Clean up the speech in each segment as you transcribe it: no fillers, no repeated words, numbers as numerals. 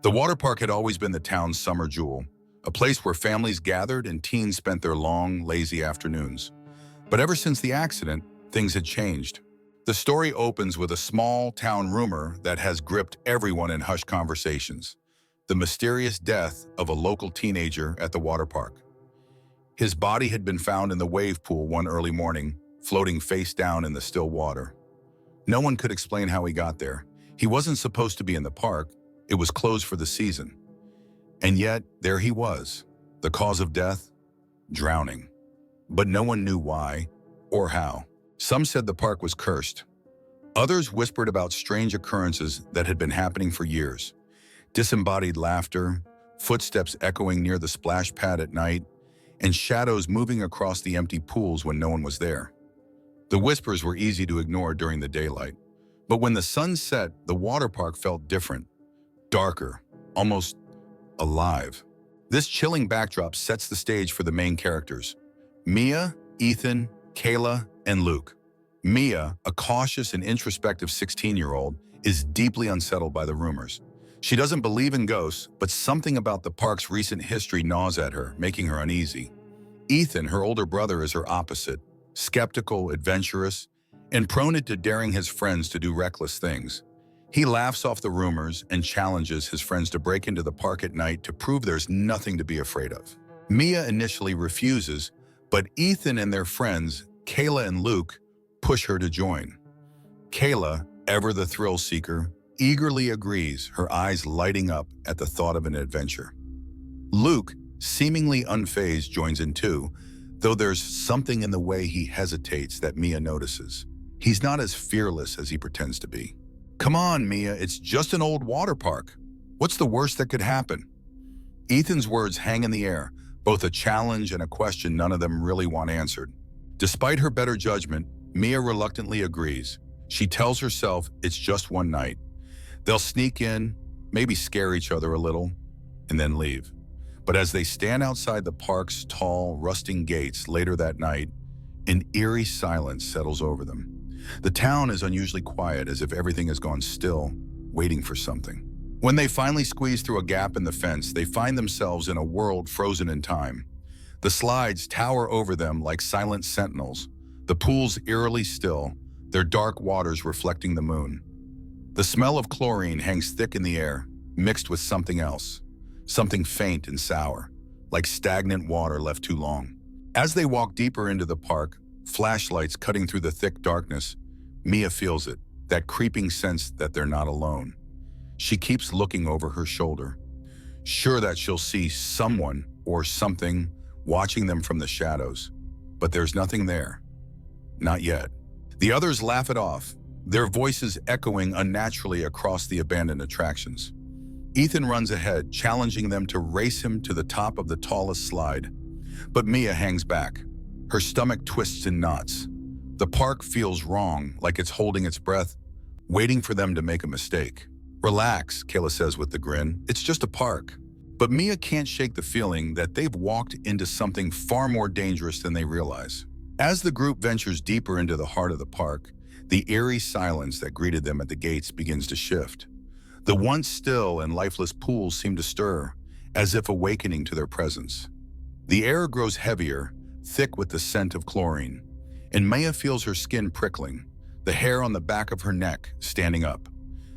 The water park had always been the town's summer jewel, a place where families gathered and teens spent their long, lazy afternoons. But ever since the accident, things had changed. The story opens with a small town rumor that has gripped everyone in hushed conversations: the mysterious death of a local teenager at the water park. His body had been found in the wave pool one early morning, floating face down in the still water. No one could explain how he got there. He wasn't supposed to be in the park. It was closed for the season. And yet, there he was. The cause of death? Drowning. But no one knew why or how. Some said the park was cursed. Others whispered about strange occurrences that had been happening for years. Disembodied laughter, footsteps echoing near the splash pad at night, and shadows moving across the empty pools when no one was there. The whispers were easy to ignore during the daylight. But when the sun set, the water park felt different. Darker, almost alive. This chilling backdrop sets the stage for the main characters: Mia, Ethan, Kayla, and Luke. Mia, a cautious and introspective 16-year-old, is deeply unsettled by the rumors. She doesn't believe in ghosts, but something about the park's recent history gnaws at her, making her uneasy. Ethan, her older brother, is her opposite: skeptical, adventurous, and prone to daring his friends to do reckless things. He laughs off the rumors and challenges his friends to break into the park at night to prove there's nothing to be afraid of. Mia initially refuses, but Ethan and their friends, Kayla and Luke, push her to join. Kayla, ever the thrill seeker, eagerly agrees, her eyes lighting up at the thought of an adventure. Luke, seemingly unfazed, joins in too, though there's something in the way he hesitates that Mia notices. He's not as fearless as he pretends to be. "Come on, Mia, it's just an old water park. What's the worst that could happen?" Ethan's words hang in the air, both a challenge and a question none of them really want answered. Despite her better judgment, Mia reluctantly agrees. She tells herself it's just one night. They'll sneak in, maybe scare each other a little, and then leave. But as they stand outside the park's tall, rusting gates later that night, an eerie silence settles over them. The town is unusually quiet, as if everything has gone still, waiting for something. When they finally squeeze through a gap in the fence, they find themselves in a world frozen in time. The slides tower over them like silent sentinels, the pools eerily still, their dark waters reflecting the moon. The smell of chlorine hangs thick in the air, mixed with something else, something faint and sour, like stagnant water left too long. As they walk deeper into the park, flashlights cutting through the thick darkness, Mia feels it, that creeping sense that they're not alone. She keeps looking over her shoulder, sure that she'll see someone or something watching them from the shadows. But there's nothing there. Not yet. The others laugh it off, their voices echoing unnaturally across the abandoned attractions. Ethan runs ahead, challenging them to race him to the top of the tallest slide. But Mia hangs back. Her stomach twists in knots. The park feels wrong, like it's holding its breath, waiting for them to make a mistake. "Relax," Kayla says with a grin. "It's just a park." But Mia can't shake the feeling that they've walked into something far more dangerous than they realize. As the group ventures deeper into the heart of the park, the eerie silence that greeted them at the gates begins to shift. The once still and lifeless pools seem to stir, as if awakening to their presence. The air grows heavier, thick with the scent of chlorine, and Maya feels her skin prickling, the hair on the back of her neck standing up.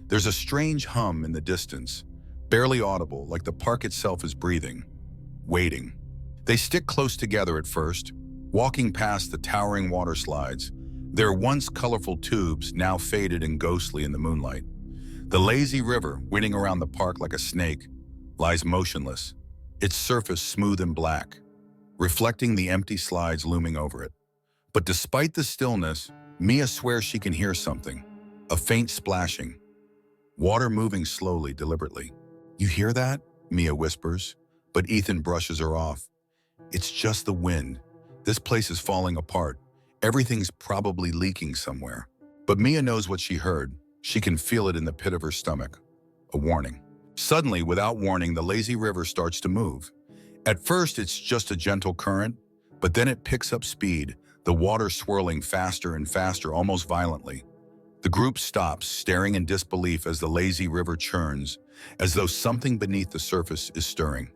There's a strange hum in the distance, barely audible, like the park itself is breathing, waiting. They stick close together at first, walking past the towering water slides, their once colorful tubes now faded and ghostly in the moonlight. The lazy river, winding around the park like a snake, lies motionless, its surface smooth and black, reflecting the empty slides looming over it. But despite the stillness, Mia swears she can hear something, a faint splashing, water moving slowly, deliberately. "You hear that?" Mia whispers, but Ethan brushes her off. "It's just the wind. This place is falling apart. Everything's probably leaking somewhere." But Mia knows what she heard. She can feel it in the pit of her stomach. A warning. Suddenly, without warning, the lazy river starts to move. At first, it's just a gentle current, but then it picks up speed, the water swirling faster and faster, almost violently. The group stops, staring in disbelief as the lazy river churns, as though something beneath the surface is stirring.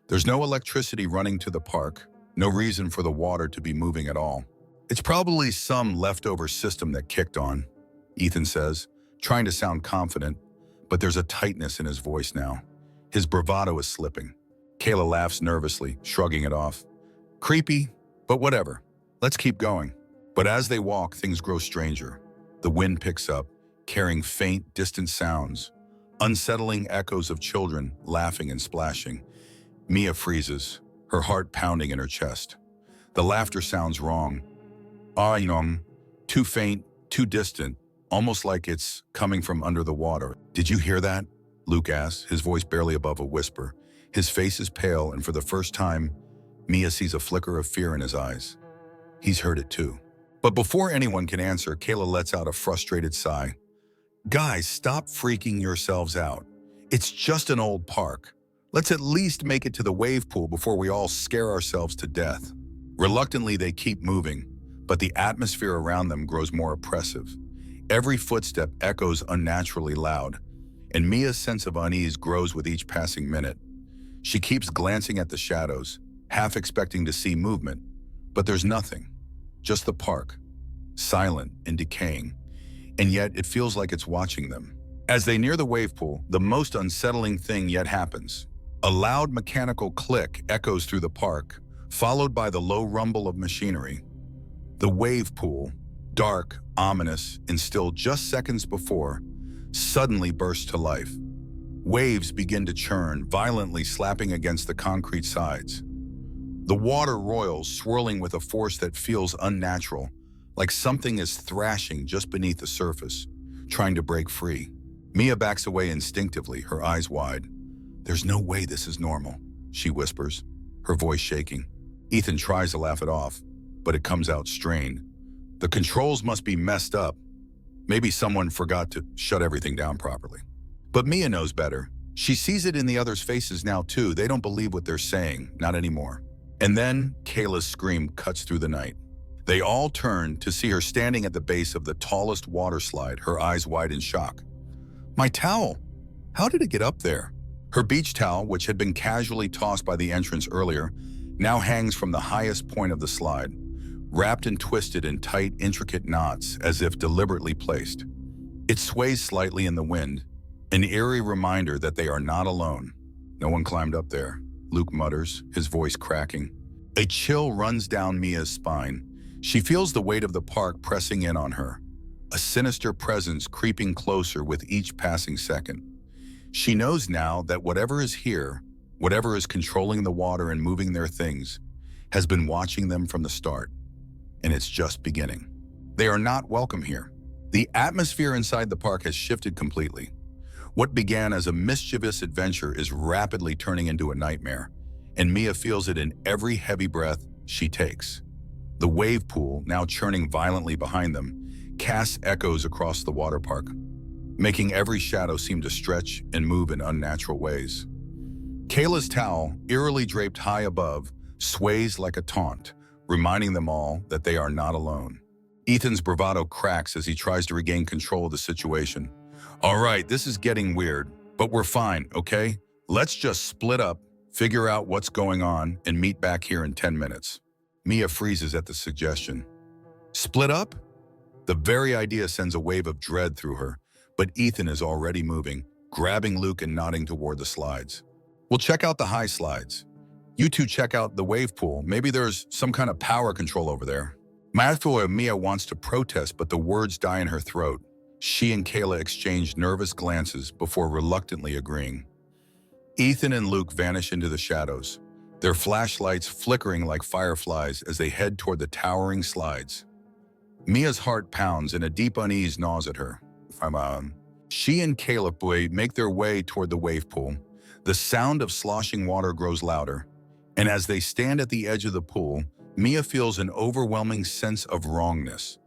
There's no electricity running to the park, no reason for the water to be moving at all. It's probably some leftover system that kicked on, Ethan says, trying to sound confident, but there's a tightness in his voice now. His bravado is slipping. Kayla laughs nervously, shrugging it off. Creepy, but whatever. Let's keep going. But as they walk, things grow stranger. The wind picks up, carrying faint, distant sounds, unsettling echoes of children laughing and splashing. Mia freezes, her heart pounding in her chest. The laughter sounds wrong. Too faint, too distant, almost like it's coming from under the water. Did you hear that? Luke asks, his voice barely above a whisper. His face is pale, and for the first time, Mia sees a flicker of fear in his eyes. He's heard it too. But before anyone can answer, Kayla lets out a frustrated sigh. Guys, stop freaking yourselves out. It's just an old park. Let's at least make it to the wave pool before we all scare ourselves to death. Reluctantly, they keep moving, but the atmosphere around them grows more oppressive. Every footstep echoes unnaturally loud, and Mia's sense of unease grows with each passing minute. She keeps glancing at the shadows, half expecting to see movement, but there's nothing. Just the park, silent and decaying, and yet it feels like it's watching them. As they near the wave pool, the most unsettling thing yet happens. A loud mechanical click echoes through the park, followed by the low rumble of machinery. The wave pool, dark, ominous, and still just seconds before, suddenly bursts to life. Waves begin to churn, violently slapping against the concrete sides. The water roils, swirling with a force that feels unnatural, like something is thrashing just beneath the surface, trying to break free. Mia backs away instinctively, her eyes wide. There's no way this is normal, she whispers, her voice shaking. Ethan tries to laugh it off, but it comes out strained. The controls must be messed up. Maybe someone forgot to shut everything down properly. But Mia knows better. She sees it in the others' faces now too. They don't believe what they're saying, not anymore. And then Kayla's scream cuts through the night. They all turn to see her standing at the base of the tallest water slide, her eyes wide in shock. My towel! How did it get up there? Her beach towel, which had been casually tossed by the entrance earlier, now hangs from the highest point of the slide, wrapped and twisted in tight, intricate knots as if deliberately placed. It sways slightly in the wind, an eerie reminder that they are not alone. No one climbed up there, Luke mutters, his voice cracking. A chill runs down Mia's spine. She feels the weight of the park pressing in on her, a sinister presence creeping closer with each passing second. She knows now that whatever is here, whatever is controlling the water and moving their things, has been watching them from the start. And it's just beginning. They are not welcome here. The atmosphere inside the park has shifted completely. What began as a mischievous adventure is rapidly turning into a nightmare, and Mia feels it in every heavy breath she takes. The wave pool, now churning violently behind them, casts echoes across the water park, making every shadow seem to stretch and move in unnatural ways. Kayla's towel, eerily draped high above, sways like a taunt, reminding them all that they are not alone. Ethan's bravado cracks as he tries to regain control of the situation. All right, this is getting weird, but we're fine, okay? Let's just split up, figure out what's going on, and meet back here in 10 minutes. Mia freezes at the suggestion. Split up? The very idea sends a wave of dread through her, but Ethan is already moving, grabbing Luke and nodding toward the slides. We'll check out the high slides. You two check out the wave pool. Maybe there's some kind of power control over there. Mia wants to protest, but the words die in her throat. She and Kayla exchange nervous glances before reluctantly agreeing. Ethan and Luke vanish into the shadows, their flashlights flickering like fireflies as they head toward the towering slides. Mia's heart pounds and a deep unease gnaws at her. She and Kayla make their way toward the wave pool. The sound of sloshing water grows louder, and as they stand at the edge of the pool, Mia feels an overwhelming sense of wrongness.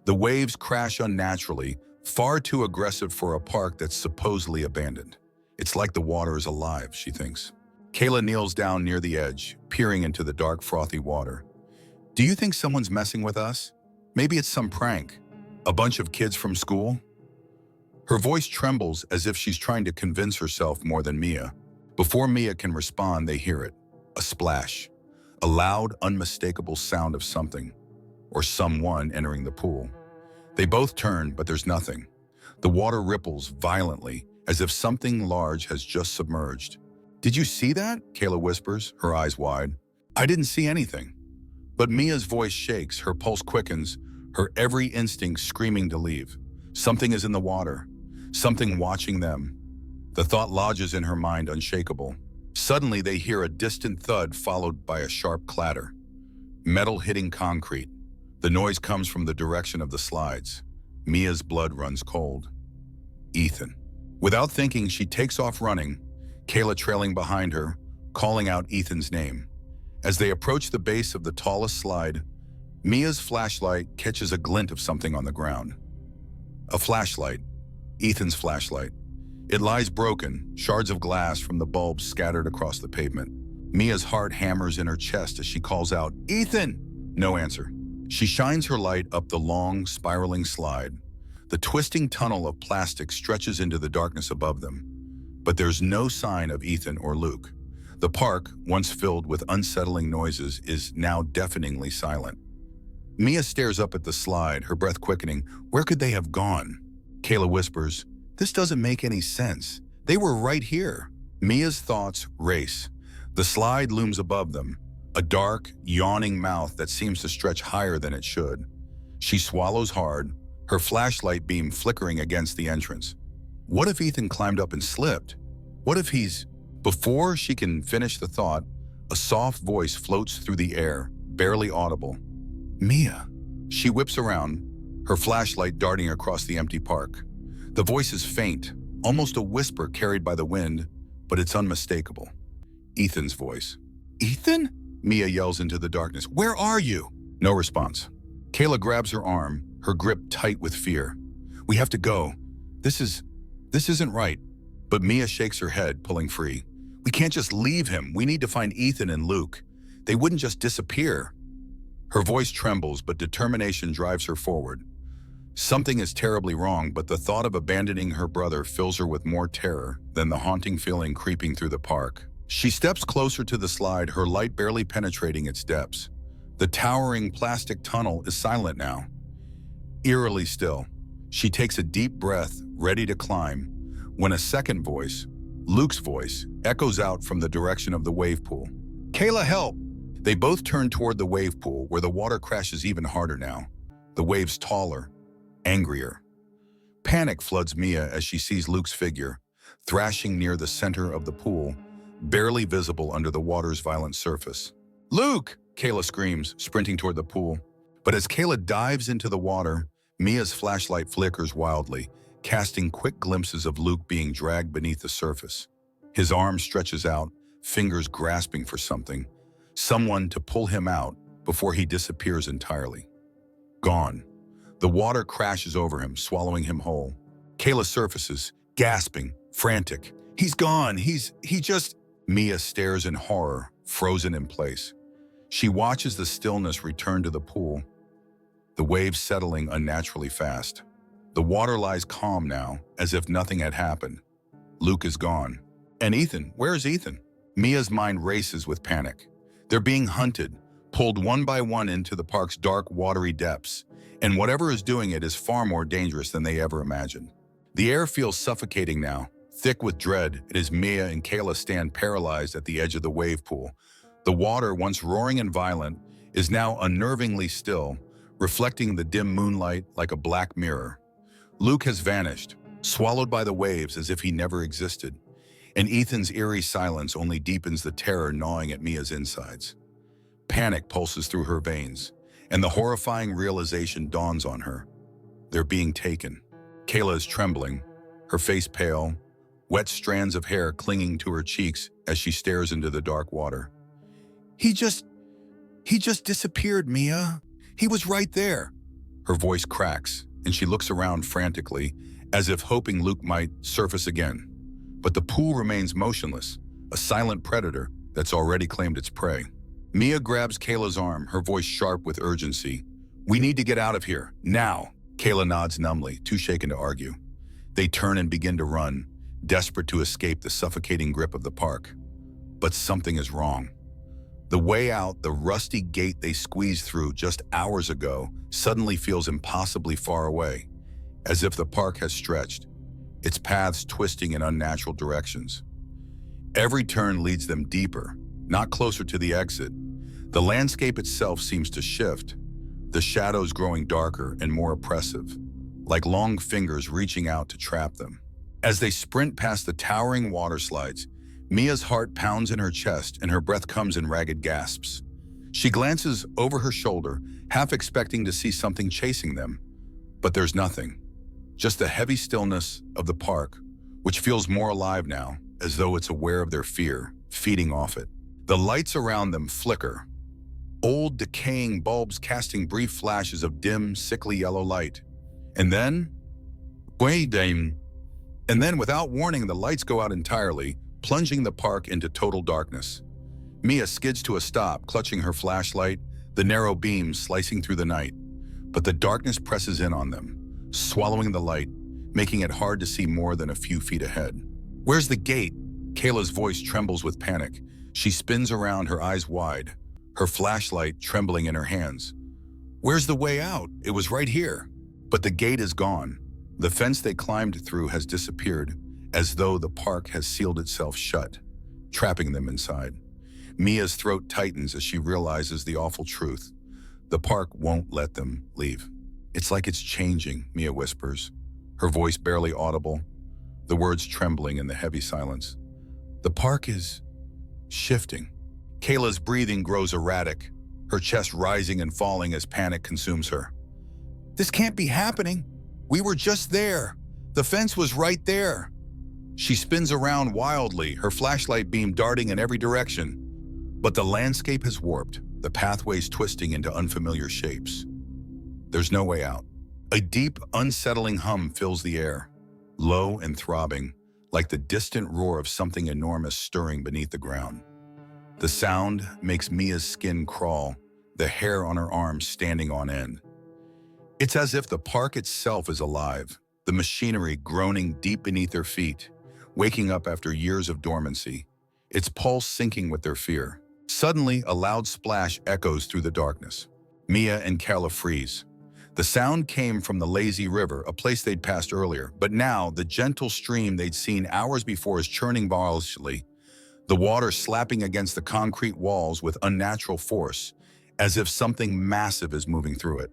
The waves crash unnaturally, far too aggressive for a park that's supposedly abandoned. It's like the water is alive, she thinks. Kayla kneels down near the edge, peering into the dark, frothy water. Do you think someone's messing with us? Maybe it's some prank. A bunch of kids from school? Her voice trembles as if she's trying to convince herself more than Mia. Before Mia can respond, they hear it. A splash. A loud, unmistakable sound of something, or someone entering the pool. They both turn, but there's nothing. The water ripples violently, as if something large has just submerged. "Did you see that?" Kayla whispers, her eyes wide. "I didn't see anything." But Mia's voice shakes, her pulse quickens, her every instinct screaming to leave. Something is in the water, something watching them. The thought lodges in her mind unshakable. Suddenly they hear a distant thud followed by a sharp clatter. Metal hitting concrete. The noise comes from the direction of the slides. Mia's blood runs cold. Ethan. Without thinking, she takes off running, Kayla trailing behind her, calling out Ethan's name. As they approach the base of the tallest slide, Mia's flashlight catches a glint of something on the ground. A flashlight. Ethan's flashlight. It lies broken, shards of glass from the bulbs scattered across the pavement. Mia's heart hammers in her chest as she calls out, "Ethan!" No answer. She shines her light up the long, spiraling slide. The twisting tunnel of plastic stretches into the darkness above them. But there's no sign of Ethan or Luke. The park, once filled with unsettling noises, is now deafeningly silent. Mia stares up at the slide, her breath quickening. Where could they have gone? Kayla whispers, "This doesn't make any sense. They were right here." Mia's thoughts race. The slide looms above them, a dark, yawning mouth that seems to stretch higher than it should. She swallows hard, her flashlight beam flickering against the entrance. What if Ethan climbed up and slipped? What if he's... Before she can finish the thought, a soft voice floats through the air, barely audible. "Mia." She whips around, her flashlight darting across the empty park. The voice is faint, almost a whisper carried by the wind, but it's unmistakable. Ethan's voice. "Ethan?" Mia yells into the darkness. "Where are you?" No response. Kayla grabs her arm, her grip tight with fear. "We have to go. This isn't right." But Mia shakes her head, pulling free. "We can't just leave him. We need to find Ethan and Luke. They wouldn't just disappear." Her voice trembles, but determination drives her forward. Something is terribly wrong, but the thought of abandoning her brother fills her with more terror than the haunting feeling creeping through the park. She steps closer to the slide, her light barely penetrating its depths. The towering plastic tunnel is silent now. Eerily still, she takes a deep breath, ready to climb, when a second voice, Luke's voice, echoes out from the direction of the wave pool. "Kayla, help!" They both turn toward the wave pool, where the water crashes even harder now. The waves taller, angrier. Panic floods Mia as she sees Luke's figure, thrashing near the center of the pool, barely visible under the water's violent surface. "Luke!" Kayla screams, sprinting toward the pool. But as Kayla dives into the water, Mia's flashlight flickers wildly, casting quick glimpses of Luke being dragged beneath the surface. His arm stretches out, fingers grasping for something, someone to pull him out before he disappears entirely. Gone. The water crashes over him, swallowing him whole. Kayla surfaces, gasping, frantic. "He's gone. He just..." Mia stares in horror, frozen in place. She watches the stillness return to the pool, the waves settling unnaturally fast. The water lies calm now, as if nothing had happened. Luke is gone. And Ethan? Where is Ethan? Mia's mind races with panic. They're being hunted, pulled one by one into the park's dark, watery depths, and whatever is doing it is far more dangerous than they ever imagined. The air feels suffocating now, thick with dread, as Mia and Kayla stand paralyzed at the edge of the wave pool. The water, once roaring and violent, is now unnervingly still, reflecting the dim moonlight like a black mirror. Luke has vanished, swallowed by the waves as if he never existed, and Ethan's eerie silence only deepens the terror gnawing at Mia's insides. Panic pulses through her veins, and the horrifying realization dawns on her. They're being taken. Kayla is trembling, her face pale, wet strands of hair clinging to her cheeks as she stares into the dark water. He just disappeared, Mia. He was right there." Her voice cracks, and she looks around frantically, as if hoping Luke might surface again. But the pool remains motionless, a silent predator that's already claimed its prey. Mia grabs Kayla's arm, her voice sharp with urgency. "We need to get out of here, now." Kayla nods numbly, too shaken to argue. They turn and begin to run, desperate to escape the suffocating grip of the park. But something is wrong. The way out, the rusty gate they squeezed through just hours ago, suddenly feels impossibly far away, as if the park has stretched, its paths twisting in unnatural directions. Every turn leads them deeper, not closer to the exit. The landscape itself seems to shift, the shadows growing darker and more oppressive, like long fingers reaching out to trap them. As they sprint past the towering water slides, Mia's heart pounds in her chest and her breath comes in ragged gasps. She glances over her shoulder, half expecting to see something chasing them. But there's nothing. Just the heavy stillness of the park, which feels more alive now, as though it's aware of their fear, feeding off it. The lights around them flicker, old decaying bulbs casting brief flashes of dim, sickly yellow light. And then, without warning, the lights go out entirely, plunging the park into total darkness. Mia skids to a stop, clutching her flashlight, the narrow beam slicing through the night. But the darkness presses in on them, swallowing the light, making it hard to see more than a few feet ahead. "Where's the gate?" Kayla's voice trembles with panic. She spins around, her eyes wide, her flashlight trembling in her hands. "Where's the way out? It was right here." But the gate is gone. The fence they climbed through has disappeared, as though the park has sealed itself shut, trapping them inside. Mia's throat tightens as she realizes the awful truth. The park won't let them leave. "It's like it's changing," Mia whispers, her voice barely audible, the words trembling in the heavy silence. "The park is shifting." Kayla's breathing grows erratic, her chest rising and falling as panic consumes her. "This can't be happening. We were just there. The fence was right there." She spins around wildly, her flashlight beam darting in every direction. But the landscape has warped, the pathways twisting into unfamiliar shapes. There's no way out. A deep, unsettling hum fills the air, low and throbbing, like the distant roar of something enormous stirring beneath the ground. The sound makes Mia's skin crawl, the hair on her arms standing on end. It's as if the park itself is alive, the machinery groaning deep beneath their feet, waking up after years of dormancy, its pulse syncing with their fear. Suddenly, a loud splash echoes through the darkness. Mia and Kayla freeze. The sound came from the lazy river, a place they'd passed earlier, but now the gentle stream they'd seen hours before is churning violently, the water slapping against the concrete walls with unnatural force, as if something massive is moving through it.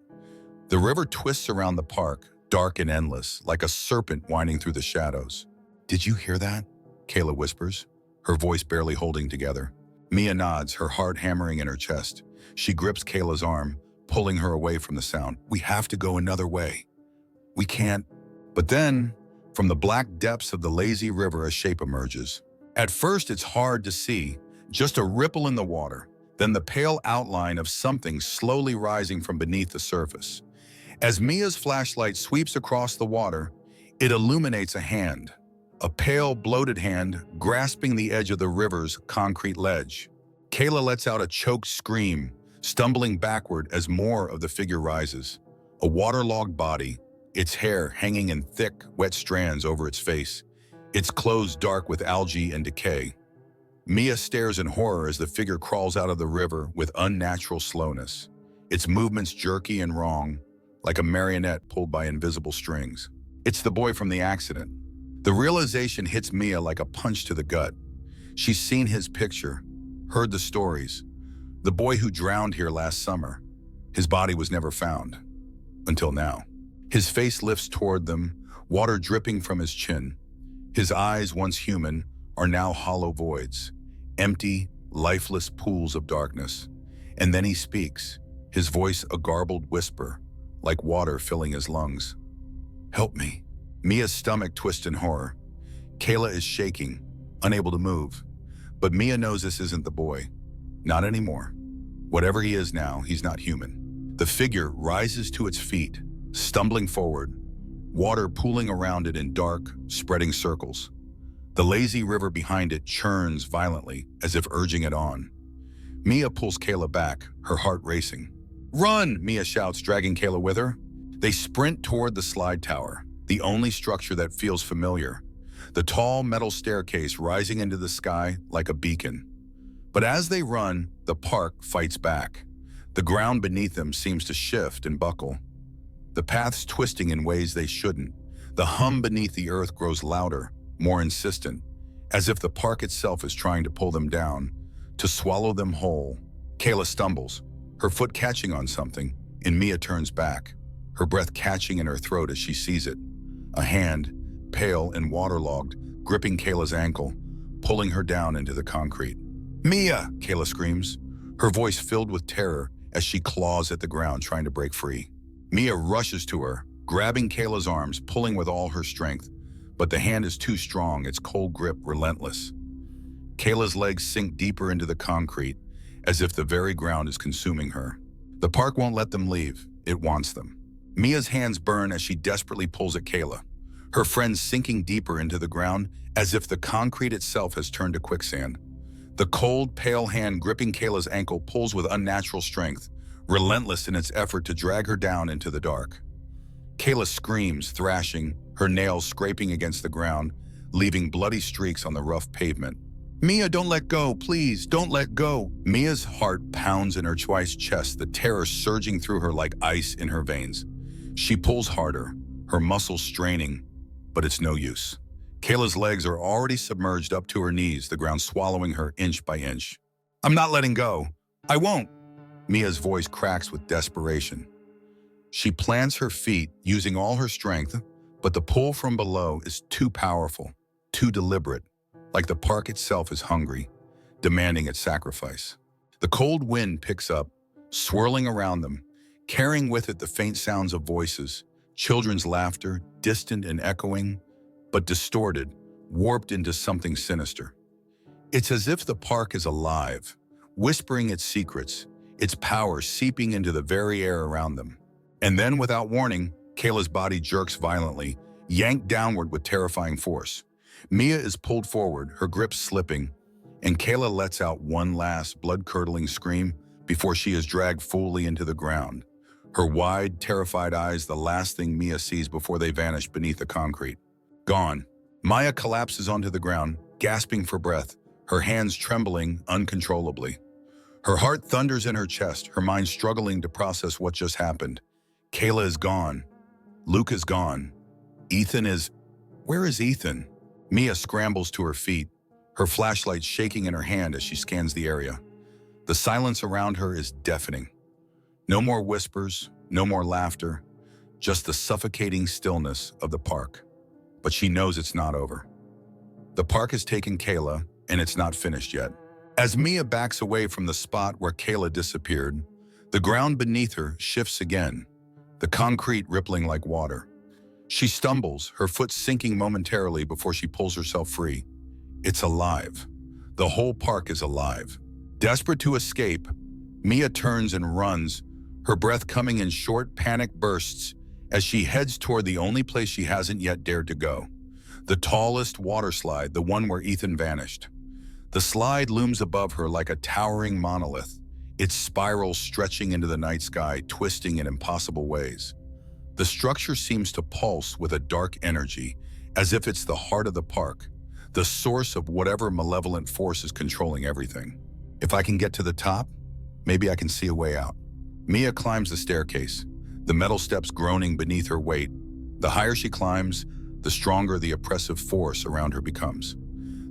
The river twists around the park, dark and endless, like a serpent winding through the shadows. "Did you hear that?" Kayla whispers, her voice barely holding together. Mia nods, her heart hammering in her chest. She grips Kayla's arm, pulling her away from the sound. "We have to go another way. We can't." But then, from the black depths of the lazy river, a shape emerges. At first, it's hard to see, just a ripple in the water, then the pale outline of something slowly rising from beneath the surface. As Mia's flashlight sweeps across the water, it illuminates a hand. A pale, bloated hand grasping the edge of the river's concrete ledge. Kayla lets out a choked scream, stumbling backward as more of the figure rises. A waterlogged body, its hair hanging in thick, wet strands over its face, its clothes dark with algae and decay. Mia stares in horror as the figure crawls out of the river with unnatural slowness, its movements jerky and wrong, like a marionette pulled by invisible strings. It's the boy from the accident. The realization hits Mia like a punch to the gut. She's seen his picture, heard the stories. The boy who drowned here last summer. His body was never found. Until now. His face lifts toward them, water dripping from his chin. His eyes, once human, are now hollow voids, empty, lifeless pools of darkness. And then he speaks, his voice a garbled whisper, like water filling his lungs. "Help me." Mia's stomach twists in horror. Kayla is shaking, unable to move. But Mia knows this isn't the boy. Not anymore. Whatever he is now, he's not human. The figure rises to its feet, stumbling forward, water pooling around it in dark, spreading circles. The lazy river behind it churns violently, as if urging it on. Mia pulls Kayla back, her heart racing. "Run!" Mia shouts, dragging Kayla with her. They sprint toward the slide tower. the only structure that feels familiar, the tall metal staircase rising into the sky like a beacon. But as they run, the park fights back. The ground beneath them seems to shift and buckle, the paths twisting in ways they shouldn't. The hum beneath the earth grows louder, more insistent, as if the park itself is trying to pull them down, to swallow them whole. Kayla stumbles, her foot catching on something, and Mia turns back, her breath catching in her throat as she sees it. A hand, pale and waterlogged, gripping Kayla's ankle, pulling her down into the concrete. "Mia!" Kayla screams, her voice filled with terror as she claws at the ground trying to break free. Mia rushes to her, grabbing Kayla's arms, pulling with all her strength, but the hand is too strong, its cold grip relentless. Kayla's legs sink deeper into the concrete, as if the very ground is consuming her. The park won't let them leave, it wants them. Mia's hands burn as she desperately pulls at Kayla, her friend sinking deeper into the ground as if the concrete itself has turned to quicksand. The cold, pale hand gripping Kayla's ankle pulls with unnatural strength, relentless in its effort to drag her down into the dark. Kayla screams, thrashing, her nails scraping against the ground, leaving bloody streaks on the rough pavement. "Mia, don't let go, please, don't let go." Mia's heart pounds in her twice chest, the terror surging through her like ice in her veins. She pulls harder, her muscles straining, but it's no use. Kayla's legs are already submerged up to her knees, the ground swallowing her inch by inch. "I'm not letting go. I won't." Mia's voice cracks with desperation. She plants her feet, using all her strength, but the pull from below is too powerful, too deliberate, like the park itself is hungry, demanding its sacrifice. The cold wind picks up, swirling around them, carrying with it the faint sounds of voices, children's laughter, distant and echoing, but distorted, warped into something sinister. It's as if the park is alive, whispering its secrets, its power seeping into the very air around them. And then, without warning, Kayla's body jerks violently, yanked downward with terrifying force. Mia is pulled forward, her grip slipping, and Kayla lets out one last blood-curdling scream before she is dragged fully into the ground. Her wide, terrified eyes the last thing Mia sees before they vanish beneath the concrete. Gone. Maya collapses onto the ground, gasping for breath, her hands trembling uncontrollably. Her heart thunders in her chest, her mind struggling to process what just happened. Kayla is gone. Luke is gone. Ethan is... Where is Ethan? Mia scrambles to her feet, her flashlight shaking in her hand as she scans the area. The silence around her is deafening. No more whispers, no more laughter, just the suffocating stillness of the park. But she knows it's not over. The park has taken Kayla, and it's not finished yet. As Mia backs away from the spot where Kayla disappeared, the ground beneath her shifts again, the concrete rippling like water. She stumbles, her foot sinking momentarily before she pulls herself free. It's alive. The whole park is alive. Desperate to escape, Mia turns and runs, her breath coming in short, panic bursts as she heads toward the only place she hasn't yet dared to go. The tallest water slide, the one where Ethan vanished. The slide looms above her like a towering monolith, its spiral stretching into the night sky, twisting in impossible ways. The structure seems to pulse with a dark energy, as if it's the heart of the park, the source of whatever malevolent force is controlling everything. If I can get to the top, maybe I can see a way out. Mia climbs the staircase, the metal steps groaning beneath her weight. The higher she climbs, the stronger the oppressive force around her becomes.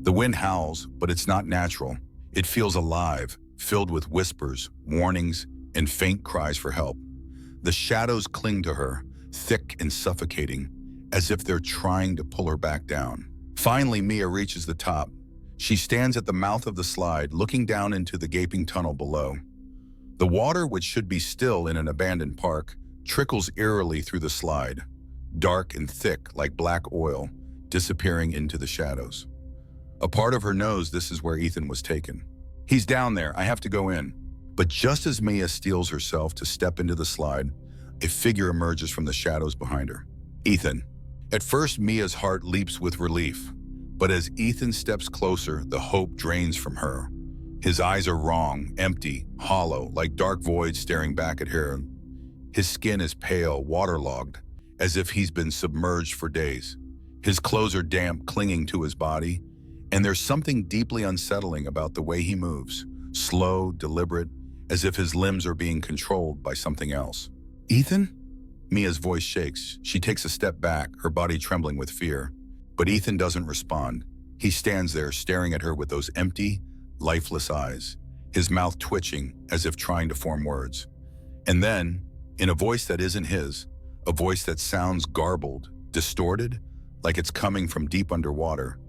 The wind howls, but it's not natural. It feels alive, filled with whispers, warnings, and faint cries for help. The shadows cling to her, thick and suffocating, as if they're trying to pull her back down. Finally, Mia reaches the top. She stands at the mouth of the slide, looking down into the gaping tunnel below. The water, which should be still in an abandoned park, trickles eerily through the slide, dark and thick like black oil, disappearing into the shadows. A part of her knows this is where Ethan was taken. He's down there, I have to go in. But just as Mia steels herself to step into the slide, a figure emerges from the shadows behind her. Ethan. At first, Mia's heart leaps with relief, but as Ethan steps closer, the hope drains from her. His eyes are wrong, empty, hollow, like dark voids staring back at her. His skin is pale, waterlogged, as if he's been submerged for days. His clothes are damp, clinging to his body, and there's something deeply unsettling about the way he moves, slow, deliberate, as if his limbs are being controlled by something else. "Ethan?" Mia's voice shakes. She takes a step back, her body trembling with fear. But Ethan doesn't respond. He stands there, staring at her with those empty, lifeless eyes, his mouth twitching as if trying to form words. And then, in a voice that isn't his, a voice that sounds garbled, distorted, like it's coming from deep underwater,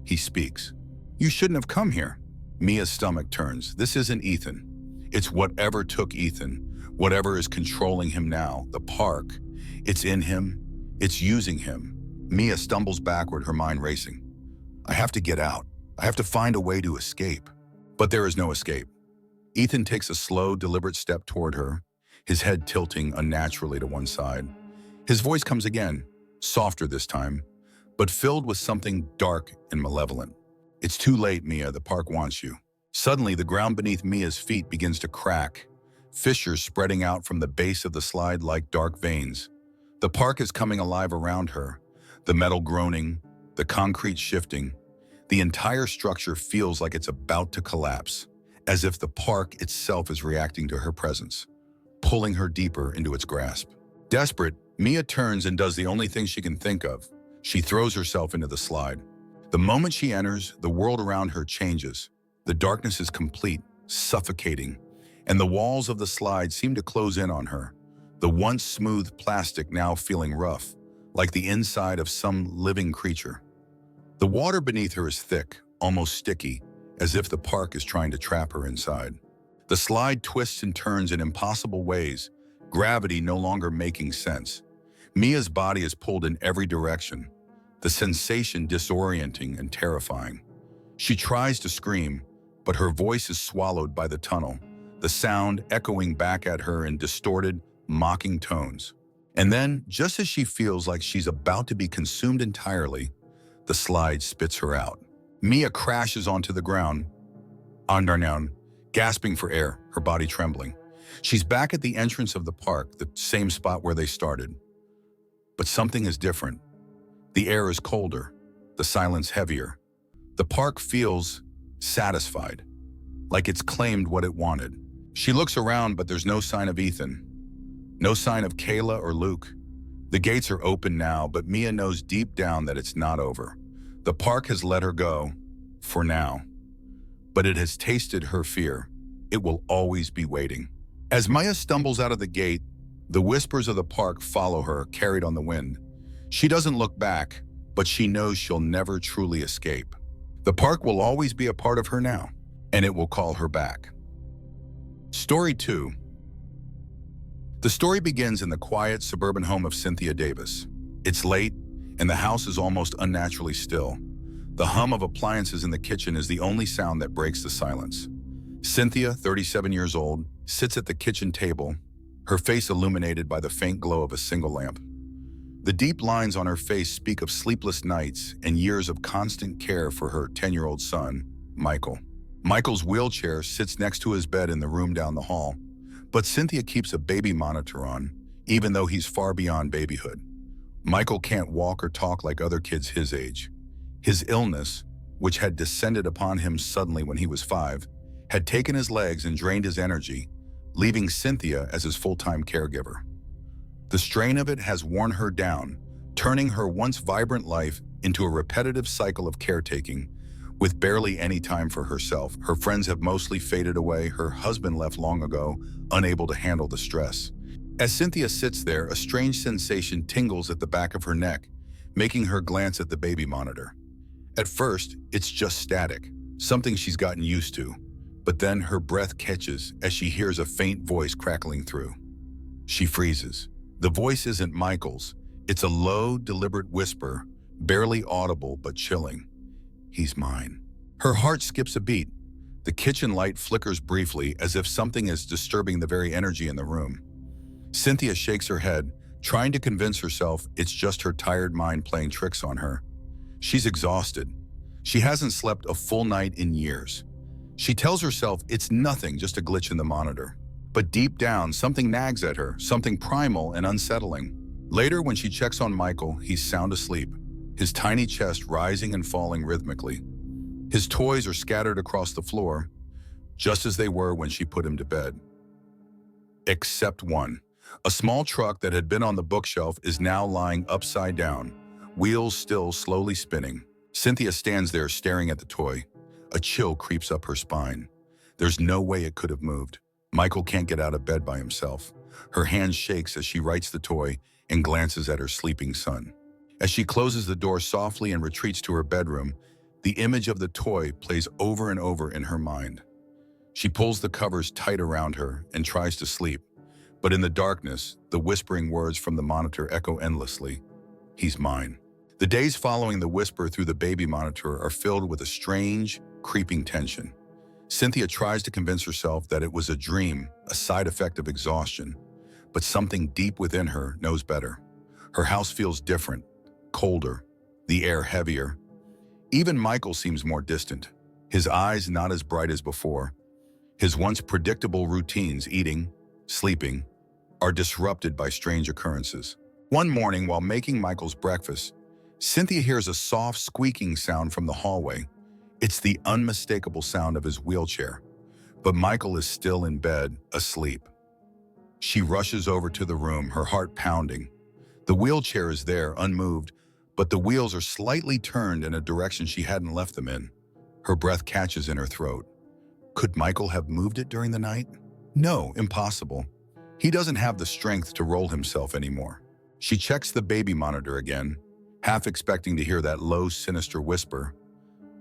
he speaks. "You shouldn't have come here." Mia's stomach turns. This isn't Ethan. It's whatever took Ethan, whatever is controlling him now, the park. It's in him. It's using him. Mia stumbles backward, her mind racing. "I have to get out. I have to find a way to escape." But there is no escape. Ethan takes a slow, deliberate step toward her, his head tilting unnaturally to one side. His voice comes again, softer this time, but filled with something dark and malevolent. "It's too late, Mia. The park wants you." Suddenly, the ground beneath Mia's feet begins to crack, fissures spreading out from the base of the slide like dark veins. The park is coming alive around her, the metal groaning, the concrete shifting. The entire structure feels like it's about to collapse, as if the park itself is reacting to her presence, pulling her deeper into its grasp. Desperate, Mia turns and does the only thing she can think of. She throws herself into the slide. The moment she enters, the world around her changes. The darkness is complete, suffocating, and the walls of the slide seem to close in on her, the once smooth plastic now feeling rough, like the inside of some living creature. The water beneath her is thick, almost sticky, as if the park is trying to trap her inside. The slide twists and turns in impossible ways, gravity no longer making sense. Mia's body is pulled in every direction, the sensation disorienting and terrifying. She tries to scream, but her voice is swallowed by the tunnel, the sound echoing back at her in distorted, mocking tones. And then, just as she feels like she's about to be consumed entirely, the slide spits her out. Mia crashes onto the ground, underground, gasping for air, her body trembling. She's back at the entrance of the park, the same spot where they started. But something is different. The air is colder, the silence heavier. The park feels satisfied, like it's claimed what it wanted. She looks around, but there's no sign of Ethan. No sign of Kayla or Luke. The gates are open now, but Mia knows deep down that it's not over. The park has let her go, for now. But it has tasted her fear. It will always be waiting. As Maya stumbles out of the gate, the whispers of the park follow her, carried on the wind. She doesn't look back, but she knows she'll never truly escape. The park will always be a part of her now, and it will call her back. Story 2. The story begins in the quiet suburban home of Cynthia Davis. It's late, and the house is almost unnaturally still. The hum of appliances in the kitchen is the only sound that breaks the silence. Cynthia, 37 years old, sits at the kitchen table, her face illuminated by the faint glow of a single lamp. The deep lines on her face speak of sleepless nights and years of constant care for her 10-year-old son, Michael. Michael's wheelchair sits next to his bed in the room down the hall, but Cynthia keeps a baby monitor on, even though he's far beyond babyhood. Michael can't walk or talk like other kids his age. His illness, which had descended upon him suddenly when he was 5, had taken his legs and drained his energy, leaving Cynthia as his full-time caregiver. The strain of it has worn her down, turning her once vibrant life into a repetitive cycle of caretaking, with barely any time for herself. Her friends have mostly faded away, her husband left long ago, unable to handle the stress. As Cynthia sits there, a strange sensation tingles at the back of her neck, making her glance at the baby monitor. At first, it's just static, something she's gotten used to, but then her breath catches as she hears a faint voice crackling through. She freezes. The voice isn't Michael's. It's a low, deliberate whisper, barely audible but chilling. "He's mine." Her heart skips a beat. The kitchen light flickers briefly, as if something is disturbing the very energy in the room. Cynthia shakes her head, trying to convince herself it's just her tired mind playing tricks on her. She's exhausted. She hasn't slept a full night in years. She tells herself it's nothing, just a glitch in the monitor. But deep down, something nags at her, something primal and unsettling. Later, when she checks on Michael, he's sound asleep, his tiny chest rising and falling rhythmically. His toys are scattered across the floor, just as they were when she put him to bed. Except one. A small truck that had been on the bookshelf is now lying upside down, wheels still slowly spinning. Cynthia stands there staring at the toy. A chill creeps up her spine. There's no way it could have moved. Michael can't get out of bed by himself. Her hand shakes as she rights the toy and glances at her sleeping son. As she closes the door softly and retreats to her bedroom, the image of the toy plays over and over in her mind. She pulls the covers tight around her and tries to sleep. But in the darkness, the whispering words from the monitor echo endlessly. He's mine. The days following the whisper through the baby monitor are filled with a strange, creeping tension. Cynthia tries to convince herself that it was a dream, a side effect of exhaustion. But something deep within her knows better. Her house feels different, colder, the air heavier. Even Michael seems more distant, his eyes not as bright as before. His once predictable routines, eating, sleeping, are disrupted by strange occurrences. One morning, while making Michael's breakfast, Cynthia hears a soft squeaking sound from the hallway. It's the unmistakable sound of his wheelchair. But Michael is still in bed, asleep. She rushes over to the room, her heart pounding. The wheelchair is there, unmoved, but the wheels are slightly turned in a direction she hadn't left them in. Her breath catches in her throat. Could Michael have moved it during the night? No, impossible. He doesn't have the strength to roll himself anymore. She checks the baby monitor again, half expecting to hear that low, sinister whisper.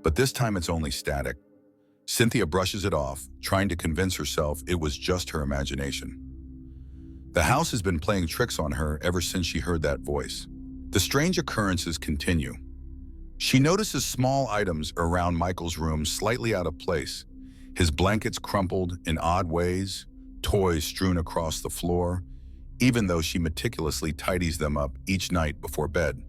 But this time it's only static. Cynthia brushes it off, trying to convince herself it was just her imagination. The house has been playing tricks on her ever since she heard that voice. The strange occurrences continue. She notices small items around Michael's room slightly out of place. His blankets crumpled in odd ways, toys strewn across the floor, even though she meticulously tidies them up each night before bed.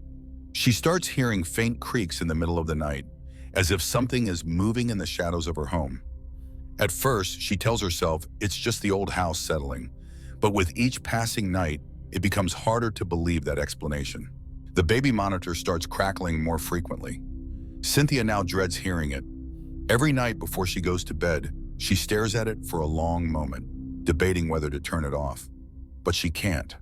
She starts hearing faint creaks in the middle of the night, as if something is moving in the shadows of her home. At first, she tells herself it's just the old house settling, but with each passing night, it becomes harder to believe that explanation. The baby monitor starts crackling more frequently. Cynthia now dreads hearing it. Every night before she goes to bed, she stares at it for a long moment, debating whether to turn it off. But she can't.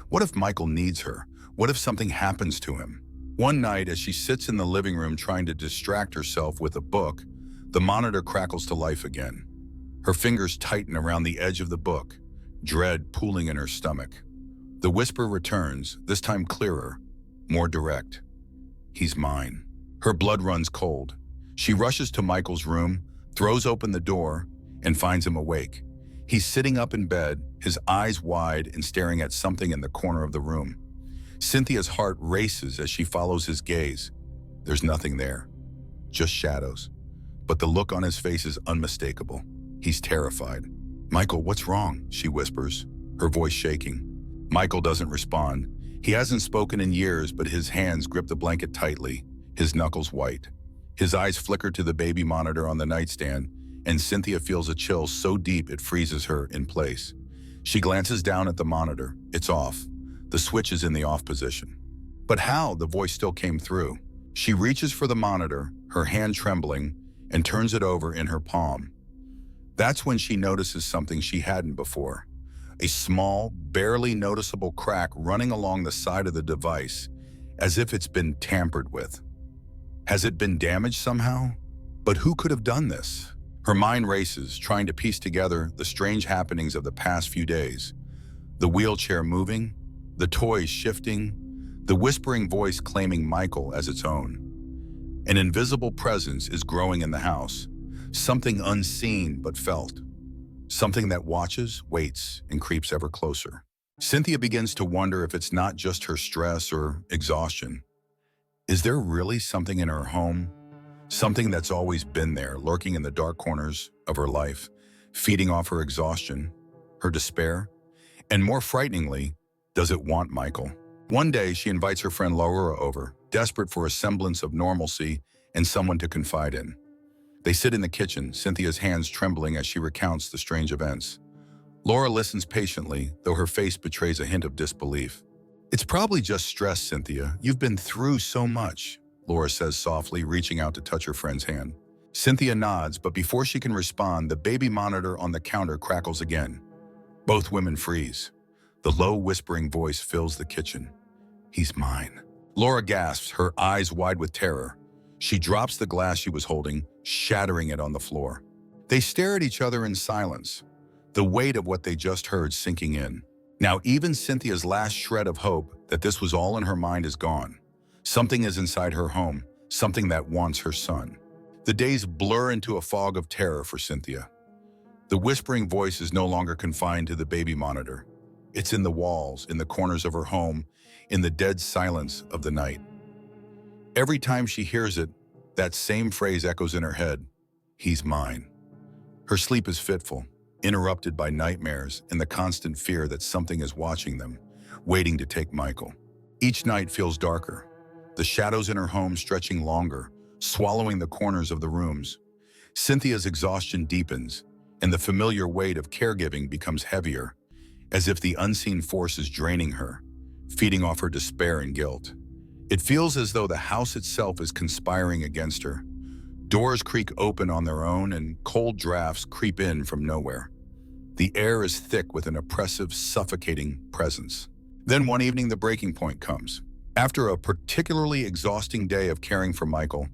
What if Michael needs her? What if something happens to him? One night, as she sits in the living room trying to distract herself with a book, the monitor crackles to life again. Her fingers tighten around the edge of the book, dread pooling in her stomach. The whisper returns, this time clearer, more direct. He's mine. Her blood runs cold. She rushes to Michael's room, throws open the door, and finds him awake. He's sitting up in bed, his eyes wide and staring at something in the corner of the room. Cynthia's heart races as she follows his gaze. There's nothing there, just shadows. But the look on his face is unmistakable. He's terrified. "Michael, what's wrong?" she whispers, her voice shaking. Michael doesn't respond. He hasn't spoken in years, but his hands grip the blanket tightly, his knuckles white. His eyes flicker to the baby monitor on the nightstand, and Cynthia feels a chill so deep it freezes her in place. She glances down at the monitor. It's off. The switch is in the off position. But how? The voice still came through. She reaches for the monitor, her hand trembling, and turns it over in her palm. That's when she notices something she hadn't before. A small, barely noticeable crack running along the side of the device, as if it's been tampered with. Has it been damaged somehow? But who could have done this? Her mind races, trying to piece together the strange happenings of the past few days. The wheelchair moving, the toys shifting, the whispering voice claiming Michael as its own. An invisible presence is growing in the house, something unseen but felt. Something that watches, waits, and creeps ever closer. Cynthia begins to wonder if it's not just her stress or exhaustion. Is there really something in her home? Something that's always been there, lurking in the dark corners of her life, feeding off her exhaustion, her despair? And more frighteningly, does it want Michael? One day, she invites her friend Laura over, desperate for a semblance of normalcy and someone to confide in. They sit in the kitchen, Cynthia's hands trembling as she recounts the strange events. Laura listens patiently, though her face betrays a hint of disbelief. It's probably just stress, Cynthia. You've been through so much, Laura says softly, reaching out to touch her friend's hand. Cynthia nods, but before she can respond, the baby monitor on the counter crackles again. Both women freeze. The low, whispering voice fills the kitchen. He's mine. Laura gasps, her eyes wide with terror. She drops the glass she was holding, shattering it on the floor. They stare at each other in silence, the weight of what they just heard sinking in. Now even Cynthia's last shred of hope that this was all in her mind is gone. Something is inside her home, something that wants her son. The days blur into a fog of terror for Cynthia. The whispering voice is no longer confined to the baby monitor. It's in the walls, in the corners of her home, in the dead silence of the night. Every time she hears it, that same phrase echoes in her head, he's mine. Her sleep is fitful, interrupted by nightmares and the constant fear that something is watching them, waiting to take Michael. Each night feels darker, the shadows in her home stretching longer, swallowing the corners of the rooms. Cynthia's exhaustion deepens, and the familiar weight of caregiving becomes heavier, as if the unseen force is draining her, feeding off her despair and guilt. It feels as though the house itself is conspiring against her. Doors creak open on their own and cold drafts creep in from nowhere. The air is thick with an oppressive, suffocating presence. Then one evening the breaking point comes. After a particularly exhausting day of caring for Michael,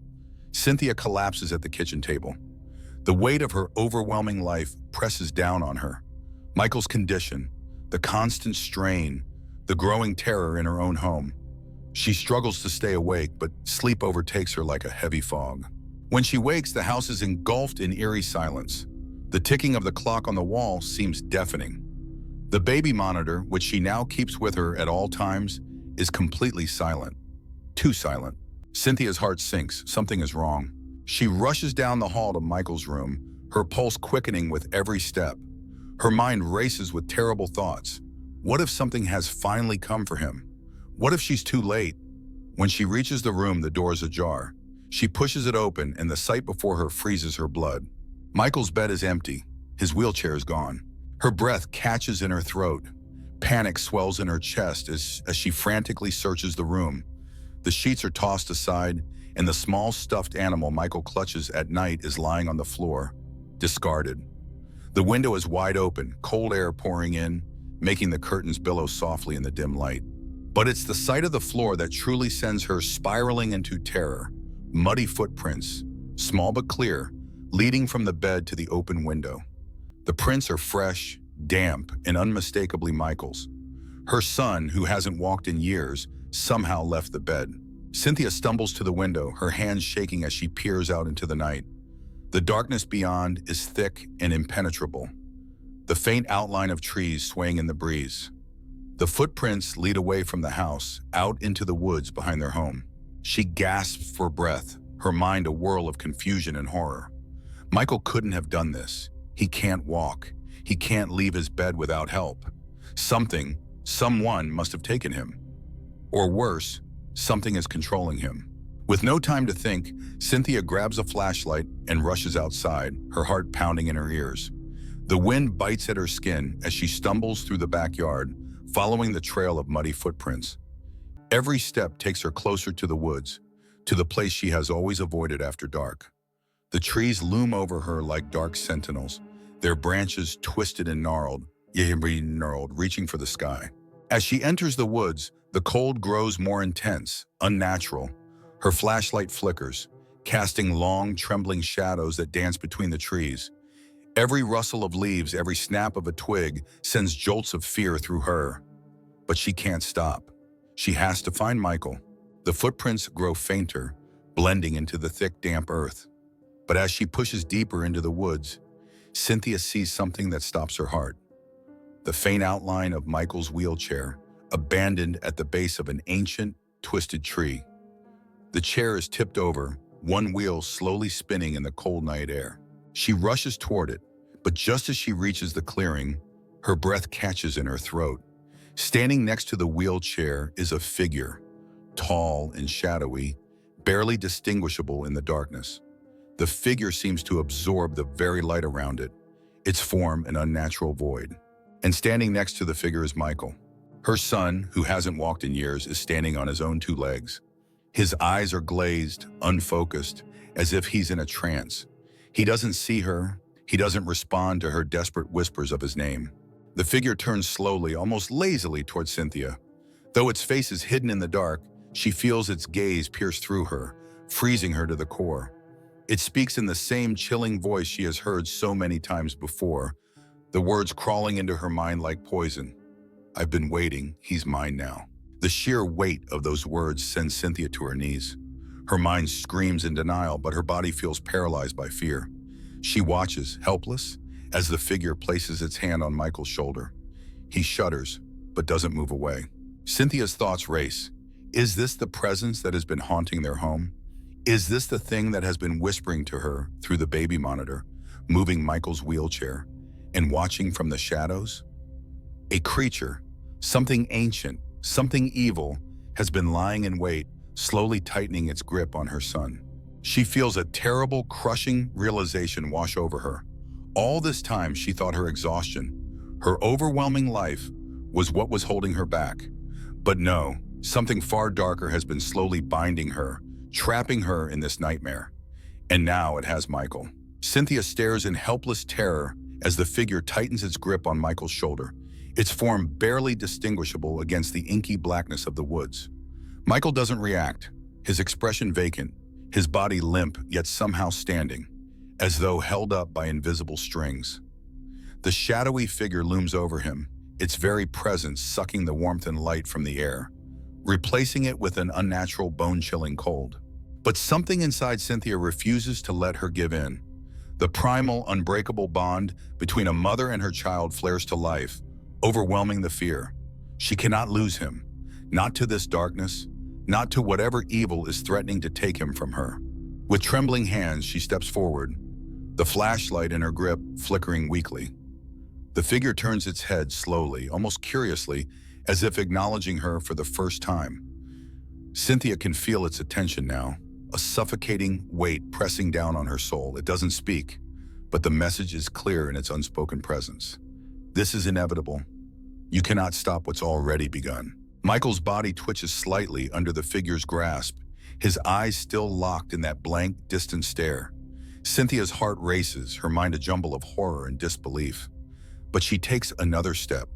Cynthia collapses at the kitchen table. The weight of her overwhelming life presses down on her. Michael's condition, the constant strain, the growing terror in her own home. She struggles to stay awake, but sleep overtakes her like a heavy fog. When she wakes, the house is engulfed in eerie silence. The ticking of the clock on the wall seems deafening. The baby monitor, which she now keeps with her at all times, is completely silent. Too silent. Cynthia's heart sinks. Something is wrong. She rushes down the hall to Michael's room, her pulse quickening with every step. Her mind races with terrible thoughts. What if something has finally come for him? What if she's too late? When she reaches the room, the door is ajar. She pushes it open, and the sight before her freezes her blood. Michael's bed is empty. His wheelchair is gone. Her breath catches in her throat. Panic swells in her chest as she frantically searches the room. The sheets are tossed aside, and the small stuffed animal Michael clutches at night is lying on the floor, discarded. The window is wide open, cold air pouring in, making the curtains billow softly in the dim light. But it's the sight of the floor that truly sends her spiraling into terror. Muddy footprints, small but clear, leading from the bed to the open window. The prints are fresh, damp, and unmistakably Michael's. Her son, who hasn't walked in years, somehow left the bed. Cynthia stumbles to the window, her hands shaking as she peers out into the night. The darkness beyond is thick and impenetrable, the faint outline of trees swaying in the breeze. The footprints lead away from the house, out into the woods behind their home. She gasps for breath, her mind a whirl of confusion and horror. Michael couldn't have done this. He can't walk. He can't leave his bed without help. Someone must have taken him. Or worse, something is controlling him. With no time to think, Cynthia grabs a flashlight and rushes outside, her heart pounding in her ears. The wind bites at her skin as she stumbles through the backyard, following the trail of muddy footprints. Every step takes her closer to the woods, to the place she has always avoided after dark. The trees loom over her like dark sentinels, their branches twisted and gnarled, reaching for the sky. As she enters the woods, the cold grows more intense, unnatural. Her flashlight flickers, casting long, trembling shadows that dance between the trees. Every rustle of leaves, every snap of a twig sends jolts of fear through her. But she can't stop. She has to find Michael. The footprints grow fainter, blending into the thick, damp earth. But as she pushes deeper into the woods, Cynthia sees something that stops her heart. The faint outline of Michael's wheelchair, abandoned at the base of an ancient, twisted tree. The chair is tipped over, one wheel slowly spinning in the cold night air. She rushes toward it, but just as she reaches the clearing, her breath catches in her throat. Standing next to the wheelchair is a figure, tall and shadowy, barely distinguishable in the darkness. The figure seems to absorb the very light around it, its form an unnatural void. And standing next to the figure is Michael. Her son, who hasn't walked in years, is standing on his own two legs. His eyes are glazed, unfocused, as if he's in a trance. He doesn't see her. He doesn't respond to her desperate whispers of his name. The figure turns slowly, almost lazily, towards Cynthia. Though its face is hidden in the dark, she feels its gaze pierce through her, freezing her to the core. It speaks in the same chilling voice she has heard so many times before, the words crawling into her mind like poison. "I've been waiting, he's mine now." The sheer weight of those words sends Cynthia to her knees. Her mind screams in denial, but her body feels paralyzed by fear. She watches, helpless, as the figure places its hand on Michael's shoulder. He shudders, but doesn't move away. Cynthia's thoughts race. Is this the presence that has been haunting their home? Is this the thing that has been whispering to her through the baby monitor, moving Michael's wheelchair, and watching from the shadows? A creature, something ancient, something evil, has been lying in wait, slowly tightening its grip on her son. She feels a terrible, crushing realization wash over her. All this time she thought her exhaustion, her overwhelming life, was what was holding her back. But no, something far darker has been slowly binding her, trapping her in this nightmare. And now it has Michael. Cynthia stares in helpless terror as the figure tightens its grip on Michael's shoulder, its form barely distinguishable against the inky blackness of the woods. Michael doesn't react, his expression vacant, his body limp yet somehow standing, as though held up by invisible strings. The shadowy figure looms over him, its very presence sucking the warmth and light from the air, replacing it with an unnatural, bone-chilling cold. But something inside Cynthia refuses to let her give in. The primal, unbreakable bond between a mother and her child flares to life, overwhelming the fear. She cannot lose him, not to this darkness, not to whatever evil is threatening to take him from her. With trembling hands, she steps forward, the flashlight in her grip flickering weakly. The figure turns its head slowly, almost curiously, as if acknowledging her for the first time. Cynthia can feel its attention now, a suffocating weight pressing down on her soul. It doesn't speak, but the message is clear in its unspoken presence. This is inevitable. You cannot stop what's already begun. Michael's body twitches slightly under the figure's grasp, his eyes still locked in that blank, distant stare. Cynthia's heart races, her mind a jumble of horror and disbelief. But she takes another step,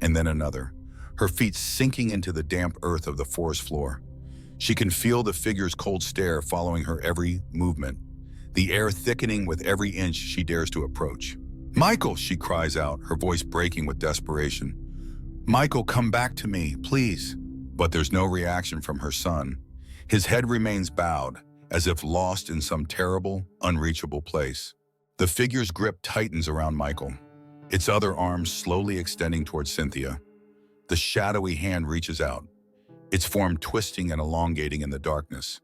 and then another, her feet sinking into the damp earth of the forest floor. She can feel the figure's cold stare following her every movement, the air thickening with every inch she dares to approach. "Michael!" she cries out, her voice breaking with desperation. "Michael, come back to me, please." But there's no reaction from her son. His head remains bowed, as if lost in some terrible, unreachable place. The figure's grip tightens around Michael, its other arm slowly extending towards Cynthia. The shadowy hand reaches out, its form twisting and elongating in the darkness,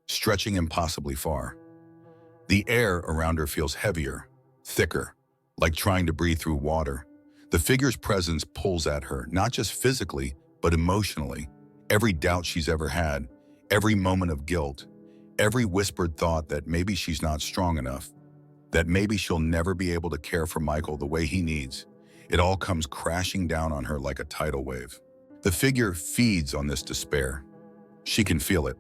stretching impossibly far. The air around her feels heavier, thicker, like trying to breathe through water. The figure's presence pulls at her, not just physically, but emotionally. Every doubt she's ever had, every moment of guilt, every whispered thought that maybe she's not strong enough, that maybe she'll never be able to care for Michael the way he needs, it all comes crashing down on her like a tidal wave. The figure feeds on this despair. She can feel it.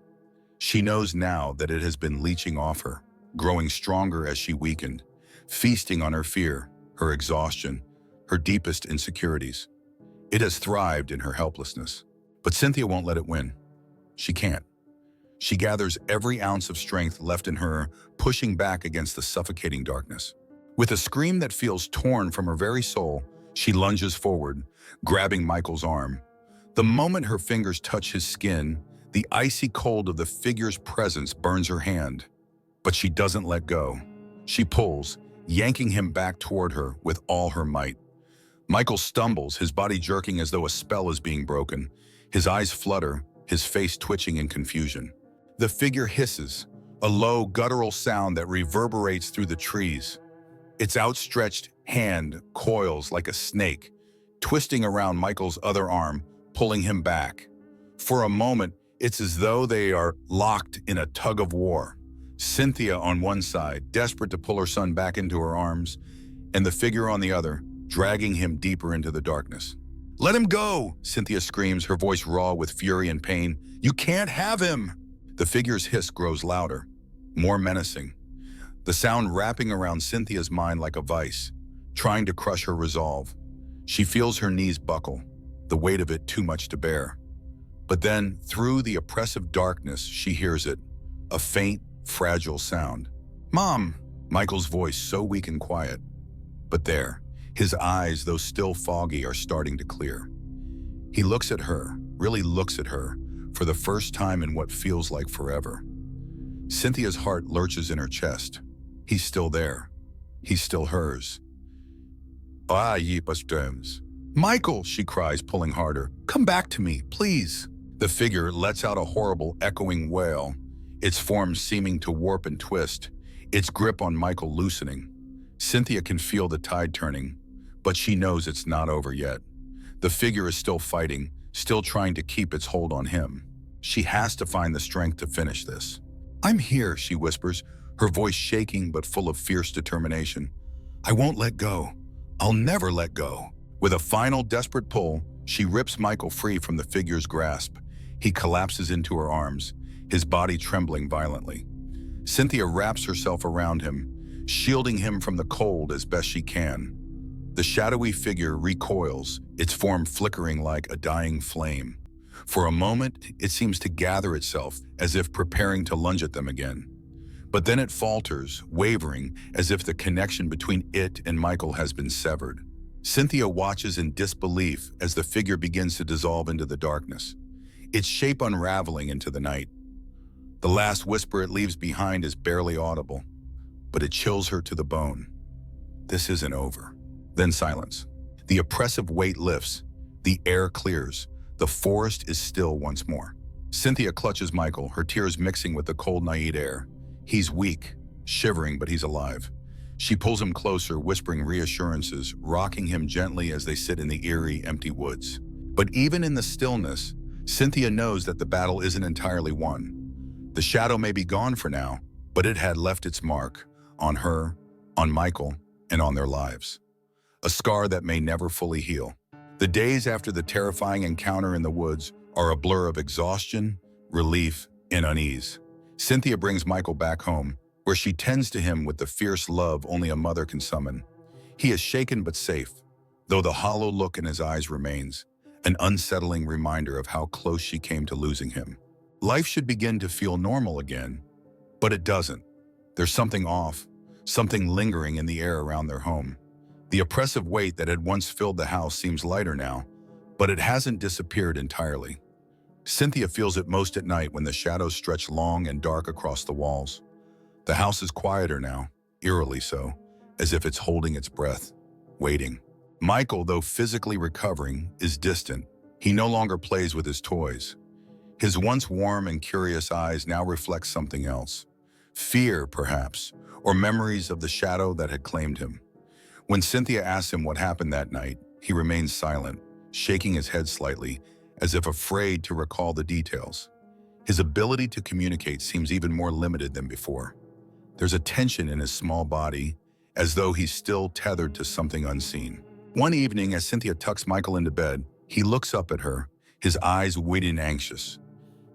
She knows now that it has been leeching off her, growing stronger as she weakened, feasting on her fear, her exhaustion, her deepest insecurities. It has thrived in her helplessness. But Cynthia won't let it win. She can't. She gathers every ounce of strength left in her, pushing back against the suffocating darkness. With a scream that feels torn from her very soul, she lunges forward, grabbing Michael's arm. The moment her fingers touch his skin, the icy cold of the figure's presence burns her hand. But she doesn't let go. She pulls, yanking him back toward her with all her might. Michael stumbles, his body jerking as though a spell is being broken. His eyes flutter, his face twitching in confusion. The figure hisses, a low, guttural sound that reverberates through the trees. Its outstretched hand coils like a snake, twisting around Michael's other arm, pulling him back. For a moment, it's as though they are locked in a tug of war. Cynthia on one side, desperate to pull her son back into her arms, and the figure on the other, dragging him deeper into the darkness. Let him go, Cynthia screams, her voice raw with fury and pain. You can't have him! The figure's hiss grows louder, more menacing, the sound wrapping around Cynthia's mind like a vice, trying to crush her resolve. She feels her knees buckle, the weight of it too much to bear. But then, through the oppressive darkness, she hears it, a faint, fragile sound. Mom! Michael's voice so weak and quiet. But there, his eyes, though still foggy, are starting to clear. He looks at her, really looks at her, for the first time in what feels like forever. Cynthia's heart lurches in her chest. He's still there. He's still hers. Ah, Yeepas Jones. Michael, she cries, pulling harder. Come back to me, please. The figure lets out a horrible, echoing wail, its form seeming to warp and twist, its grip on Michael loosening. Cynthia can feel the tide turning, but she knows it's not over yet. The figure is still fighting, still trying to keep its hold on him. She has to find the strength to finish this. I'm here, she whispers, her voice shaking but full of fierce determination. I won't let go. I'll never let go. With a final desperate pull, she rips Michael free from the figure's grasp. He collapses into her arms, his body trembling violently. Cynthia wraps herself around him, shielding him from the cold as best she can. The shadowy figure recoils, its form flickering like a dying flame. For a moment, it seems to gather itself, as if preparing to lunge at them again. But then it falters, wavering, as if the connection between it and Michael has been severed. Cynthia watches in disbelief as the figure begins to dissolve into the darkness, its shape unraveling into the night. The last whisper it leaves behind is barely audible, but it chills her to the bone. This isn't over. Then silence. The oppressive weight lifts, the air clears, the forest is still once more. Cynthia clutches Michael, her tears mixing with the cold night air. He's weak, shivering, but he's alive. She pulls him closer, whispering reassurances, rocking him gently as they sit in the eerie, empty woods. But even in the stillness, Cynthia knows that the battle isn't entirely won. The shadow may be gone for now, but it had left its mark on her, on Michael, and on their lives. A scar that may never fully heal. The days after the terrifying encounter in the woods are a blur of exhaustion, relief, and unease. Cynthia brings Michael back home, where she tends to him with the fierce love only a mother can summon. He is shaken but safe, though the hollow look in his eyes remains, an unsettling reminder of how close she came to losing him. Life should begin to feel normal again, but it doesn't. There's something off, something lingering in the air around their home. The oppressive weight that had once filled the house seems lighter now, but it hasn't disappeared entirely. Cynthia feels it most at night when the shadows stretch long and dark across the walls. The house is quieter now, eerily so, as if it's holding its breath, waiting. Michael, though physically recovering, is distant. He no longer plays with his toys. His once warm and curious eyes now reflect something else. Fear, perhaps, or memories of the shadow that had claimed him. When Cynthia asks him what happened that night, he remains silent, shaking his head slightly, as if afraid to recall the details. His ability to communicate seems even more limited than before. There's a tension in his small body, as though he's still tethered to something unseen. One evening, as Cynthia tucks Michael into bed, he looks up at her, his eyes wide and anxious.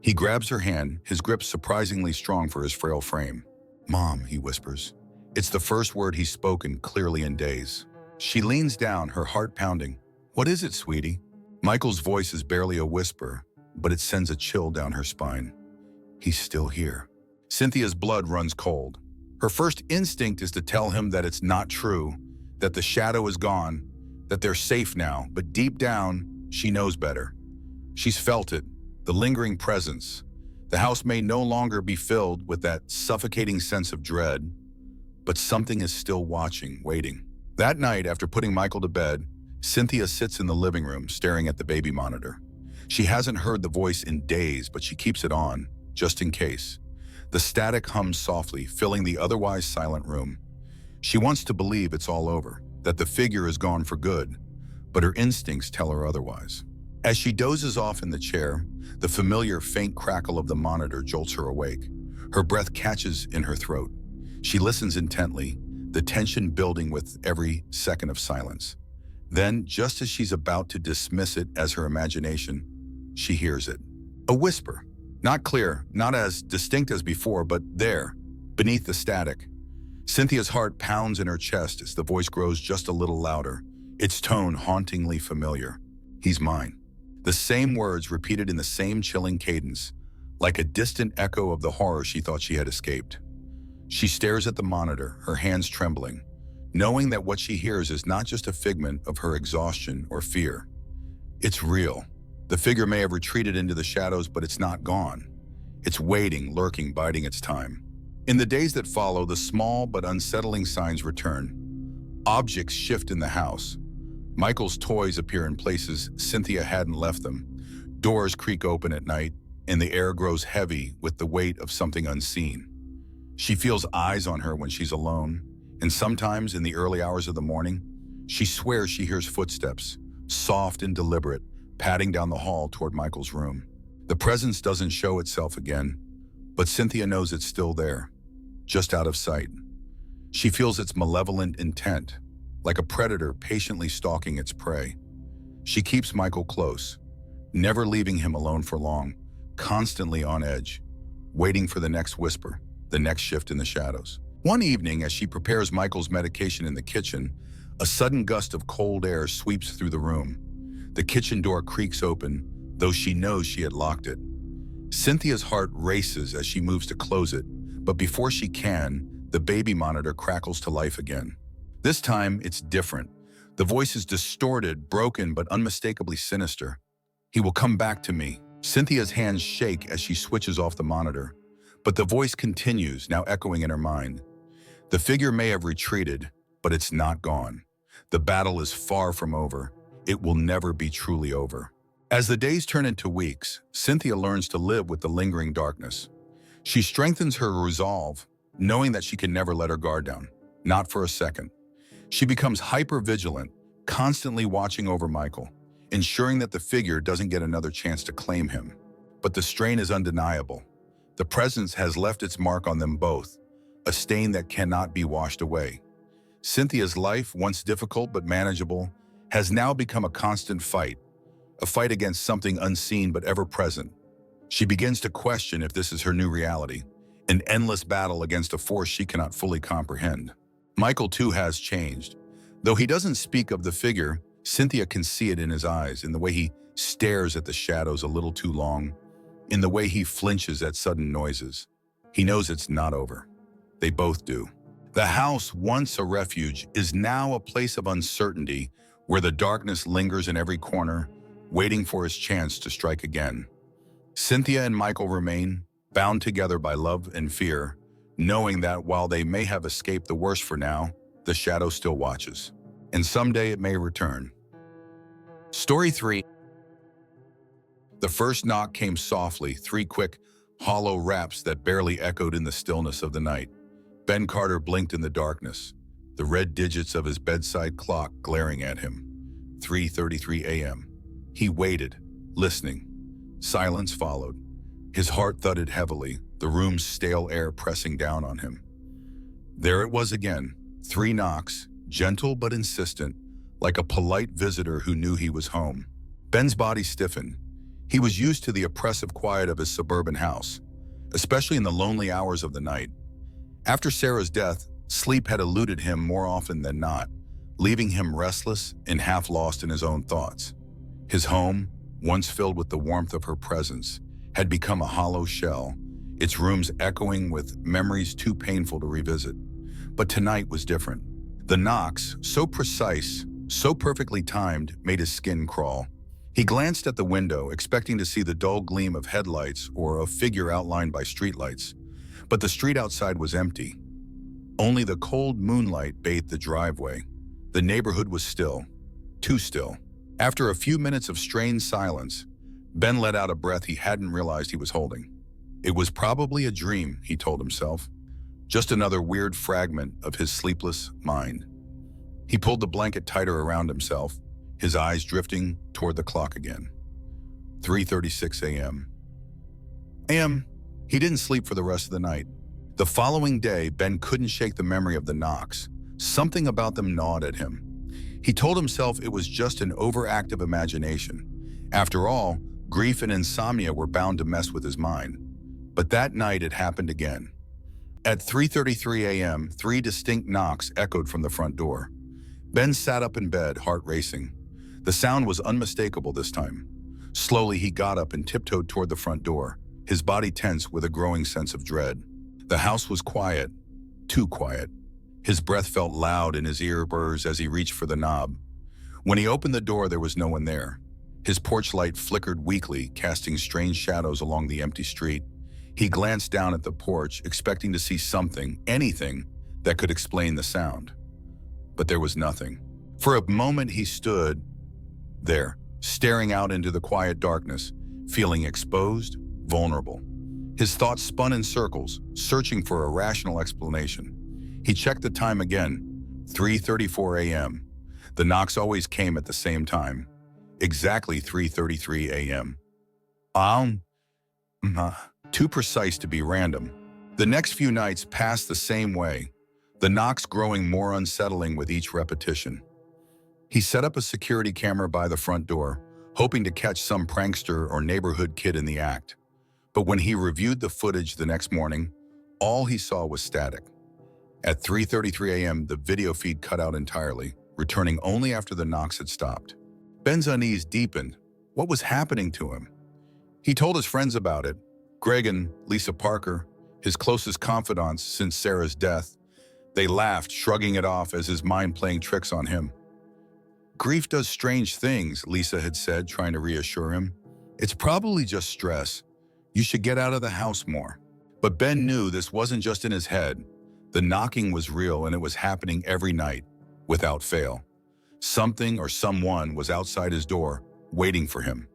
He grabs her hand, his grip surprisingly strong for his frail frame. "Mom," he whispers. It's the first word he's spoken clearly in days. She leans down, her heart pounding. "What is it, sweetie?" Michael's voice is barely a whisper, but it sends a chill down her spine. He's still here. Cynthia's blood runs cold. Her first instinct is to tell him that it's not true, that the shadow is gone, that they're safe now, but deep down, she knows better. She's felt it, the lingering presence. The house may no longer be filled with that suffocating sense of dread, but something is still watching, waiting. That night, after putting Michael to bed, Cynthia sits in the living room, staring at the baby monitor. She hasn't heard the voice in days, but she keeps it on, just in case. The static hums softly, filling the otherwise silent room. She wants to believe it's all over, that the figure is gone for good, but her instincts tell her otherwise. As she dozes off in the chair, the familiar faint crackle of the monitor jolts her awake. Her breath catches in her throat. She listens intently, the tension building with every second of silence. Then, just as she's about to dismiss it as her imagination, she hears it. A whisper. Not clear, not as distinct as before, but there, beneath the static. Cynthia's heart pounds in her chest as the voice grows just a little louder, its tone hauntingly familiar. "He's mine." The same words repeated in the same chilling cadence, like a distant echo of the horror she thought she had escaped. She stares at the monitor, her hands trembling, knowing that what she hears is not just a figment of her exhaustion or fear. It's real. The figure may have retreated into the shadows, but it's not gone. It's waiting, lurking, biding its time. In the days that follow, the small but unsettling signs return. Objects shift in the house. Michael's toys appear in places Cynthia hadn't left them. Doors creak open at night, and the air grows heavy with the weight of something unseen. She feels eyes on her when she's alone, and sometimes in the early hours of the morning, she swears she hears footsteps, soft and deliberate, padding down the hall toward Michael's room. The presence doesn't show itself again, but Cynthia knows it's still there, just out of sight. She feels its malevolent intent, like a predator patiently stalking its prey. She keeps Michael close, never leaving him alone for long, constantly on edge, waiting for the next whisper, the next shift in the shadows. One evening, as she prepares Michael's medication in the kitchen, a sudden gust of cold air sweeps through the room. The kitchen door creaks open, though she knows she had locked it. Cynthia's heart races as she moves to close it, but before she can, the baby monitor crackles to life again. This time, it's different. The voice is distorted, broken, but unmistakably sinister. "He will come back to me." Cynthia's hands shake as she switches off the monitor, but the voice continues, now echoing in her mind. The figure may have retreated, but it's not gone. The battle is far from over. It will never be truly over. As the days turn into weeks, Cynthia learns to live with the lingering darkness. She strengthens her resolve, knowing that she can never let her guard down, not for a second. She becomes hyper-vigilant, constantly watching over Michael, ensuring that the figure doesn't get another chance to claim him. But the strain is undeniable. The presence has left its mark on them both, a stain that cannot be washed away. Cynthia's life, once difficult but manageable, has now become a constant fight, a fight against something unseen but ever present. She begins to question if this is her new reality, an endless battle against a force she cannot fully comprehend. Michael, too, has changed. Though he doesn't speak of the figure, Cynthia can see it in his eyes, in the way he stares at the shadows a little too long, in the way he flinches at sudden noises. He knows it's not over. They both do. The house, once a refuge, is now a place of uncertainty where the darkness lingers in every corner, waiting for his chance to strike again. Cynthia and Michael remain, bound together by love and fear, knowing that while they may have escaped the worst for now, the shadow still watches. And someday it may return. Story 3. The first knock came softly, 3 quick, hollow raps that barely echoed in the stillness of the night. Ben Carter blinked in the darkness, the red digits of his bedside clock glaring at him. 3:33 a.m. He waited, listening. Silence followed. His heart thudded heavily, the room's stale air pressing down on him. There it was again, 3 knocks, gentle but insistent, like a polite visitor who knew he was home. Ben's body stiffened. He was used to the oppressive quiet of his suburban house, especially in the lonely hours of the night. After Sarah's death, sleep had eluded him more often than not, leaving him restless and half lost in his own thoughts. His home, once filled with the warmth of her presence, had become a hollow shell, its rooms echoing with memories too painful to revisit. But tonight was different. The knocks, so precise, so perfectly timed, made his skin crawl. He glanced at the window, expecting to see the dull gleam of headlights or a figure outlined by streetlights. But the street outside was empty. Only the cold moonlight bathed the driveway. The neighborhood was still, too still. After a few minutes of strained silence, Ben let out a breath he hadn't realized he was holding. It was probably a dream, he told himself. Just another weird fragment of his sleepless mind. He pulled the blanket tighter around himself, his eyes drifting toward the clock again. 3:36 a.m. He didn't sleep for the rest of the night. The following day, Ben couldn't shake the memory of the knocks. Something about them gnawed at him. He told himself it was just an overactive imagination. After all, grief and insomnia were bound to mess with his mind. But that night it happened again. At 3:33 a.m., three distinct knocks echoed from the front door. Ben sat up in bed, heart racing. The sound was unmistakable this time. Slowly, he got up and tiptoed toward the front door, his body tense with a growing sense of dread. The house was quiet, too quiet. His breath felt loud in his ear burrs as he reached for the knob. When he opened the door, there was no one there. His porch light flickered weakly, casting strange shadows along the empty street. He glanced down at the porch, expecting to see something, anything, that could explain the sound. But there was nothing. For a moment, he stood there, staring out into the quiet darkness, feeling exposed, vulnerable. His thoughts spun in circles, searching for a rational explanation. He checked the time again, 3:34 a.m. The knocks always came at the same time, exactly 3:33 a.m. Too precise to be random. The next few nights passed the same way, the knocks growing more unsettling with each repetition. He set up a security camera by the front door, hoping to catch some prankster or neighborhood kid in the act. But when he reviewed the footage the next morning, all he saw was static. At 3:33 a.m., the video feed cut out entirely, returning only after the knocks had stopped. Ben's unease deepened. What was happening to him? He told his friends about it, Greg and Lisa Parker, his closest confidants since Sarah's death. They laughed, shrugging it off as his mind playing tricks on him. Grief does strange things, Lisa had said, trying to reassure him. It's probably just stress. You should get out of the house more. But Ben knew this wasn't just in his head. The knocking was real, and it was happening every night, without fail. Something or someone was outside his door, waiting for him.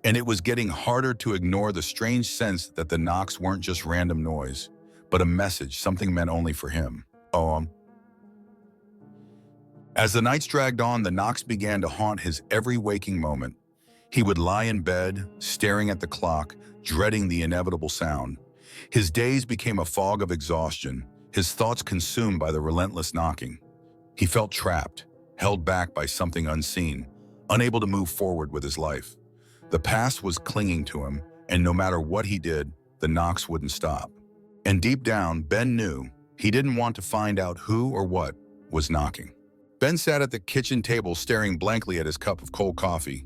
And it was getting harder to ignore the strange sense that the knocks weren't just random noise, but a message, something meant only for him. As the nights dragged on, the knocks began to haunt his every waking moment. He would lie in bed, staring at the clock, dreading the inevitable sound. His days became a fog of exhaustion, his thoughts consumed by the relentless knocking. He felt trapped, held back by something unseen, unable to move forward with his life. The past was clinging to him, and no matter what he did, the knocks wouldn't stop. And deep down, Ben knew he didn't want to find out who or what was knocking. Ben sat at the kitchen table staring blankly at his cup of cold coffee.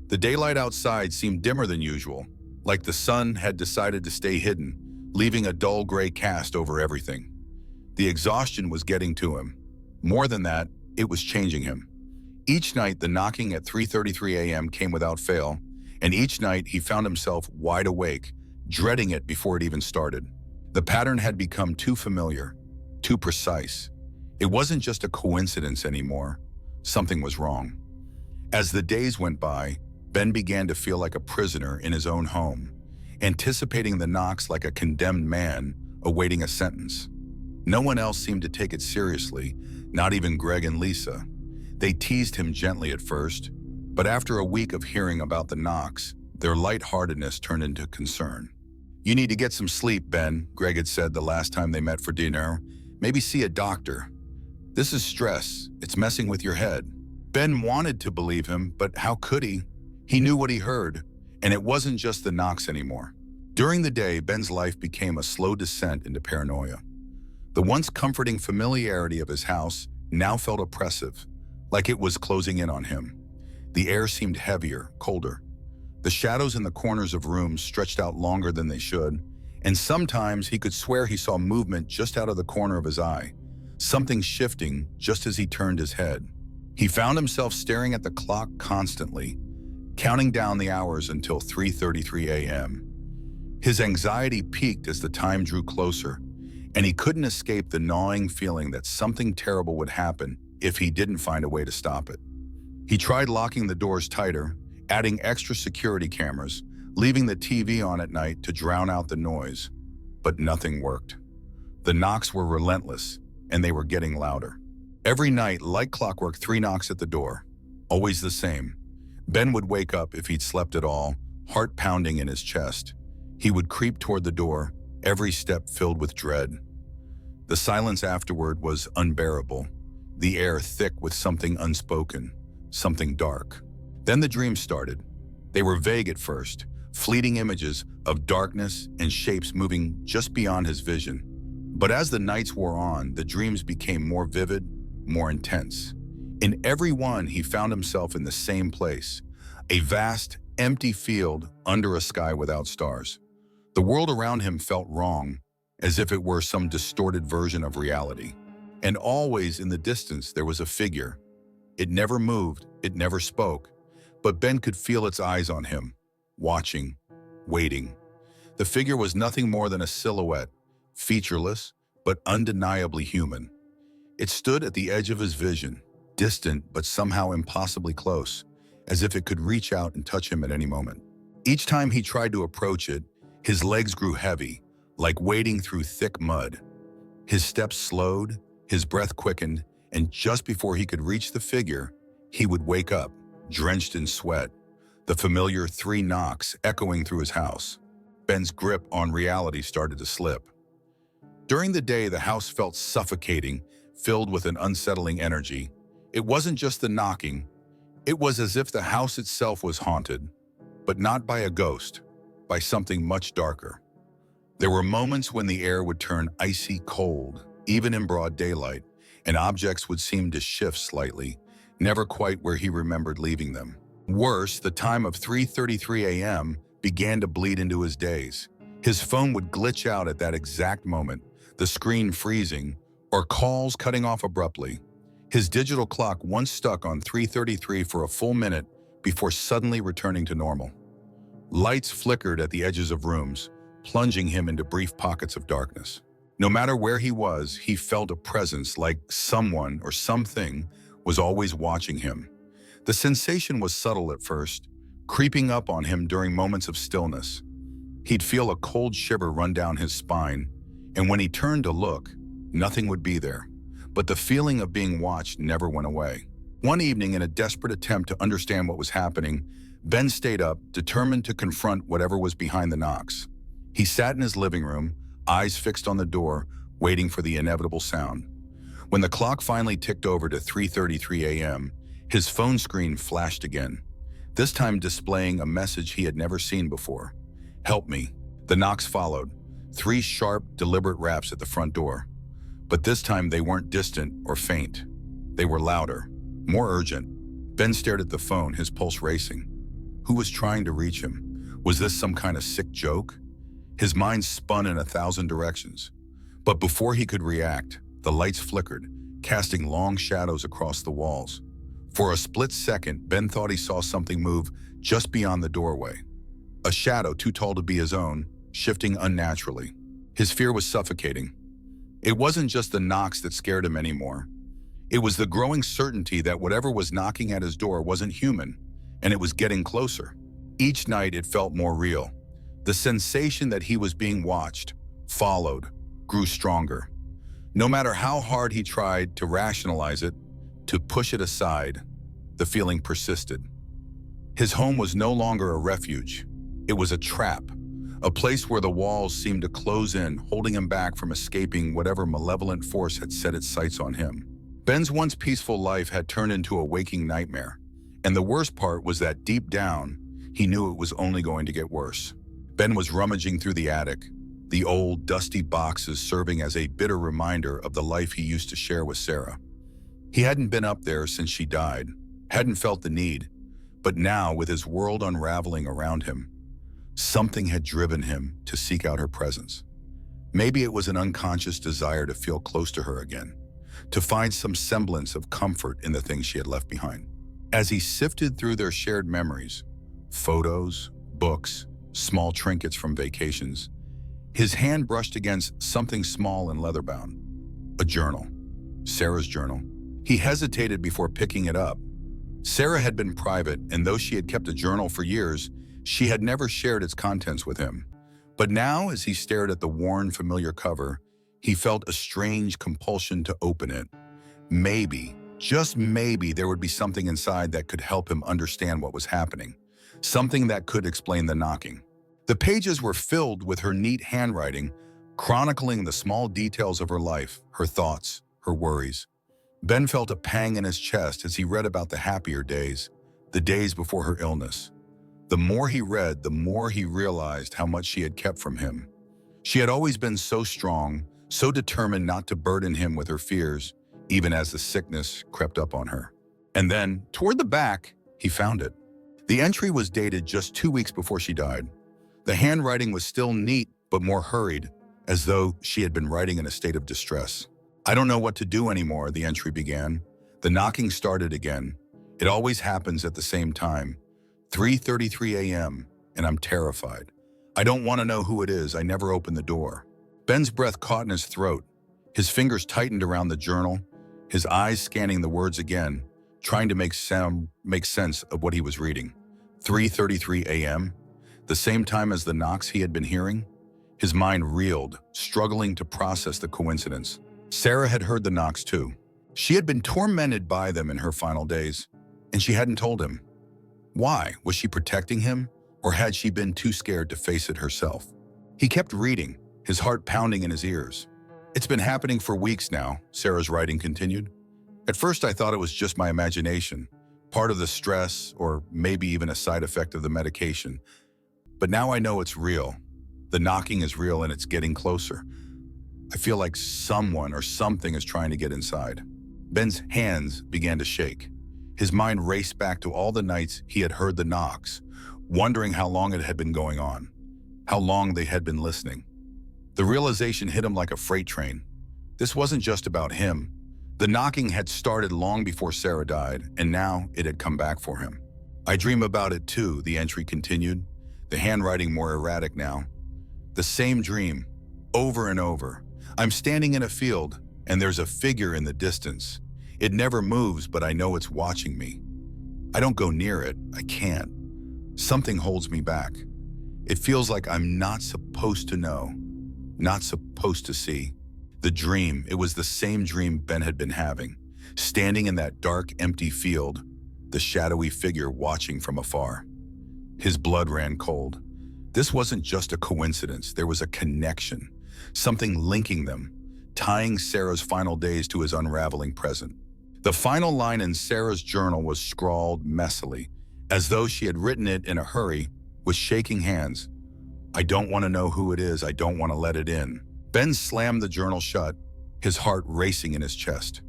The daylight outside seemed dimmer than usual, like the sun had decided to stay hidden, leaving a dull gray cast over everything. The exhaustion was getting to him. More than that, it was changing him. Each night, the knocking at 3:33 a.m. came without fail, and each night he found himself wide awake, dreading it before it even started. The pattern had become too familiar, too precise. It wasn't just a coincidence anymore. Something was wrong. As the days went by, Ben began to feel like a prisoner in his own home, anticipating the knocks like a condemned man awaiting a sentence. No one else seemed to take it seriously, not even Greg and Lisa. They teased him gently at first, but after a week of hearing about the knocks, their lightheartedness turned into concern. "You need to get some sleep, Ben," Greg had said the last time they met for dinner. "Maybe see a doctor. This is stress. It's messing with your head." Ben wanted to believe him, but how could he? He knew what he heard, and it wasn't just the knocks anymore. During the day, Ben's life became a slow descent into paranoia. The once comforting familiarity of his house now felt oppressive, like it was closing in on him. The air seemed heavier, colder. The shadows in the corners of rooms stretched out longer than they should, and sometimes he could swear he saw movement just out of the corner of his eye, something shifting just as he turned his head. He found himself staring at the clock constantly, counting down the hours until 3:33 a.m. His anxiety peaked as the time drew closer, and he couldn't escape the gnawing feeling that something terrible would happen if he didn't find a way to stop it. He tried locking the doors tighter, adding extra security cameras, leaving the TV on at night to drown out the noise, but nothing worked. The knocks were relentless, and they were getting louder. Every night, like clockwork, 3 knocks at the door, always the same. Ben would wake up if he'd slept at all, heart pounding in his chest. He would creep toward the door, every step filled with dread. The silence afterward was unbearable. the air thick with something unspoken, something dark. Then the dreams started. They were vague at first, fleeting images of darkness and shapes moving just beyond his vision. But as the nights wore on, the dreams became more vivid, more intense. In every one, he found himself in the same place, a vast, empty field under a sky without stars. The world around him felt wrong, as if it were some distorted version of reality. And always in the distance there was a figure. It never moved, it never spoke, but Ben could feel its eyes on him, watching, waiting. The figure was nothing more than a silhouette, featureless, but undeniably human. It stood at the edge of his vision, distant but somehow impossibly close, as if it could reach out and touch him at any moment. Each time he tried to approach it, his legs grew heavy, like wading through thick mud. His steps slowed, his breath quickened, and just before he could reach the figure, he would wake up, drenched in sweat, the familiar 3 knocks echoing through his house. Ben's grip on reality started to slip. During the day, the house felt suffocating, filled with an unsettling energy. It wasn't just the knocking. It was as if the house itself was haunted, but not by a ghost, by something much darker. There were moments when the air would turn icy cold, even in broad daylight, and objects would seem to shift slightly, never quite where he remembered leaving them. Worse, the time of 3:33 a.m. began to bleed into his days. His phone would glitch out at that exact moment, the screen freezing, or calls cutting off abruptly. His digital clock once stuck on 3:33 for a full minute before suddenly returning to normal. Lights flickered at the edges of rooms, plunging him into brief pockets of darkness. No matter where he was, he felt a presence, like someone or something was always watching him. The sensation was subtle at first, creeping up on him during moments of stillness. He'd feel a cold shiver run down his spine, and when he turned to look, nothing would be there. But the feeling of being watched never went away. One evening, in a desperate attempt to understand what was happening, Ben stayed up, determined to confront whatever was behind the knocks. He sat in his living room, eyes fixed on the door, waiting for the inevitable sound. When the clock finally ticked over to 3:33 a.m., his phone screen flashed again, this time displaying a message he had never seen before. "Help me." The knocks followed, 3 sharp, deliberate raps at the front door. But this time they weren't distant or faint. They were louder, more urgent. Ben stared at the phone, his pulse racing. Who was trying to reach him? Was this some kind of sick joke? His mind spun in 1,000 directions. But before he could react, the lights flickered, casting long shadows across the walls. For a split second, Ben thought he saw something move just beyond the doorway. A shadow too tall to be his own, shifting unnaturally. His fear was suffocating. It wasn't just the knocks that scared him anymore. It was the growing certainty that whatever was knocking at his door wasn't human, and it was getting closer. Each night it felt more real. The sensation that he was being watched, followed, grew stronger. No matter how hard he tried to rationalize it, to push it aside, the feeling persisted. His home was no longer a refuge. It was a trap, a place where the walls seemed to close in, holding him back from escaping whatever malevolent force had set its sights on him. Ben's once peaceful life had turned into a waking nightmare, and the worst part was that deep down, he knew it was only going to get worse. Ben was rummaging through the attic, the old, dusty boxes serving as a bitter reminder of the life he used to share with Sarah. He hadn't been up there since she died, hadn't felt the need, but now, with his world unraveling around him, something had driven him to seek out her presence. Maybe it was an unconscious desire to feel close to her again, to find some semblance of comfort in the things she had left behind. As he sifted through their shared memories, photos, books, small trinkets from vacations, his hand brushed against something small and leather-bound. A journal. Sarah's journal. He hesitated before picking it up. Sarah had been private, and though she had kept a journal for years, she had never shared its contents with him. But now, as he stared at the worn, familiar cover, he felt a strange compulsion to open it. Maybe, just maybe, there would be something inside that could help him understand what was happening. Something that could explain the knocking. The pages were filled with her neat handwriting, chronicling the small details of her life, her thoughts, her worries. Ben felt a pang in his chest as he read about the happier days, the days before her illness. The more he read, the more he realized how much she had kept from him. She had always been so strong, so determined not to burden him with her fears, even as the sickness crept up on her. And then, toward the back, he found it. The entry was dated just 2 weeks before she died. The handwriting was still neat, but more hurried, as though she had been writing in a state of distress. "I don't know what to do anymore," the entry began. The knocking started again. "It always happens at the same time. 3:33 a.m., and I'm terrified. I don't want to know who it is. I never open the door." Ben's breath caught in his throat. His fingers tightened around the journal, his eyes scanning the words again, trying to make sense of what he was reading. 3:33 a.m., the same time as the knocks he had been hearing? His mind reeled, struggling to process the coincidence. Sarah had heard the knocks too. She had been tormented by them in her final days, and she hadn't told him. Why? Was she protecting him, or had she been too scared to face it herself? He kept reading, his heart pounding in his ears. "It's been happening for weeks now," Sarah's writing continued. "At first I thought it was just my imagination, part of the stress, or maybe even a side effect of the medication. But now I know it's real. The knocking is real and it's getting closer. I feel like someone or something is trying to get inside." Ben's hands began to shake. His mind raced back to all the nights he had heard the knocks, wondering how long it had been going on, how long they had been listening. The realization hit him like a freight train. This wasn't just about him. The knocking had started long before Sarah died, and now it had come back for him. "I dream about it too," the entry continued, the handwriting more erratic now. "The same dream, over and over. I'm standing in a field, and there's a figure in the distance. It never moves, but I know it's watching me. I don't go near it. I can't. Something holds me back. It feels like I'm not supposed to know, not supposed to see." The dream, it was the same dream Ben had been having. Standing in that dark, empty field, the shadowy figure watching from afar. His blood ran cold. This wasn't just a coincidence. There was a connection, something linking them, tying Sarah's final days to his unraveling present. The final line in Sarah's journal was scrawled messily, as though she had written it in a hurry, with shaking hands. "I don't want to know who it is. I don't want to let it in." Ben slammed the journal shut, his heart racing in his chest.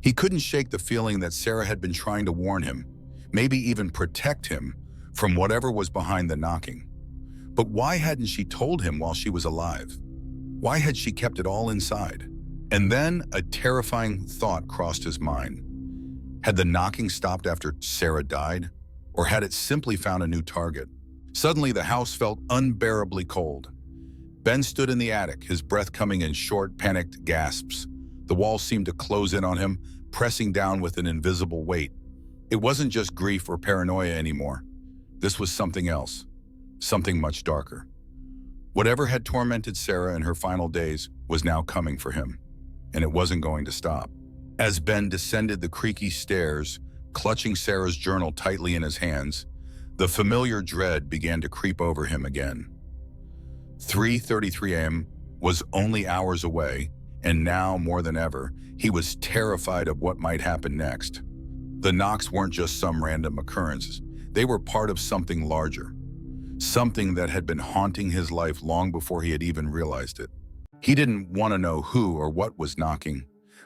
He couldn't shake the feeling that Sarah had been trying to warn him, maybe even protect him, from whatever was behind the knocking. But why hadn't she told him while she was alive? Why had she kept it all inside? And then a terrifying thought crossed his mind. Had the knocking stopped after Sarah died? Or had it simply found a new target? Suddenly, the house felt unbearably cold. Ben stood in the attic, his breath coming in short, panicked gasps. The walls seemed to close in on him, pressing down with an invisible weight. It wasn't just grief or paranoia anymore. This was something else, something much darker. Whatever had tormented Sarah in her final days was now coming for him, and it wasn't going to stop. As Ben descended the creaky stairs, clutching Sarah's journal tightly in his hands, the familiar dread began to creep over him again. 3:33 a.m. was only hours away, and now, more than ever, he was terrified of what might happen next. The knocks weren't just some random occurrences. They were part of something larger, something that had been haunting his life long before he had even realized it. He didn't want to know who or what was knocking,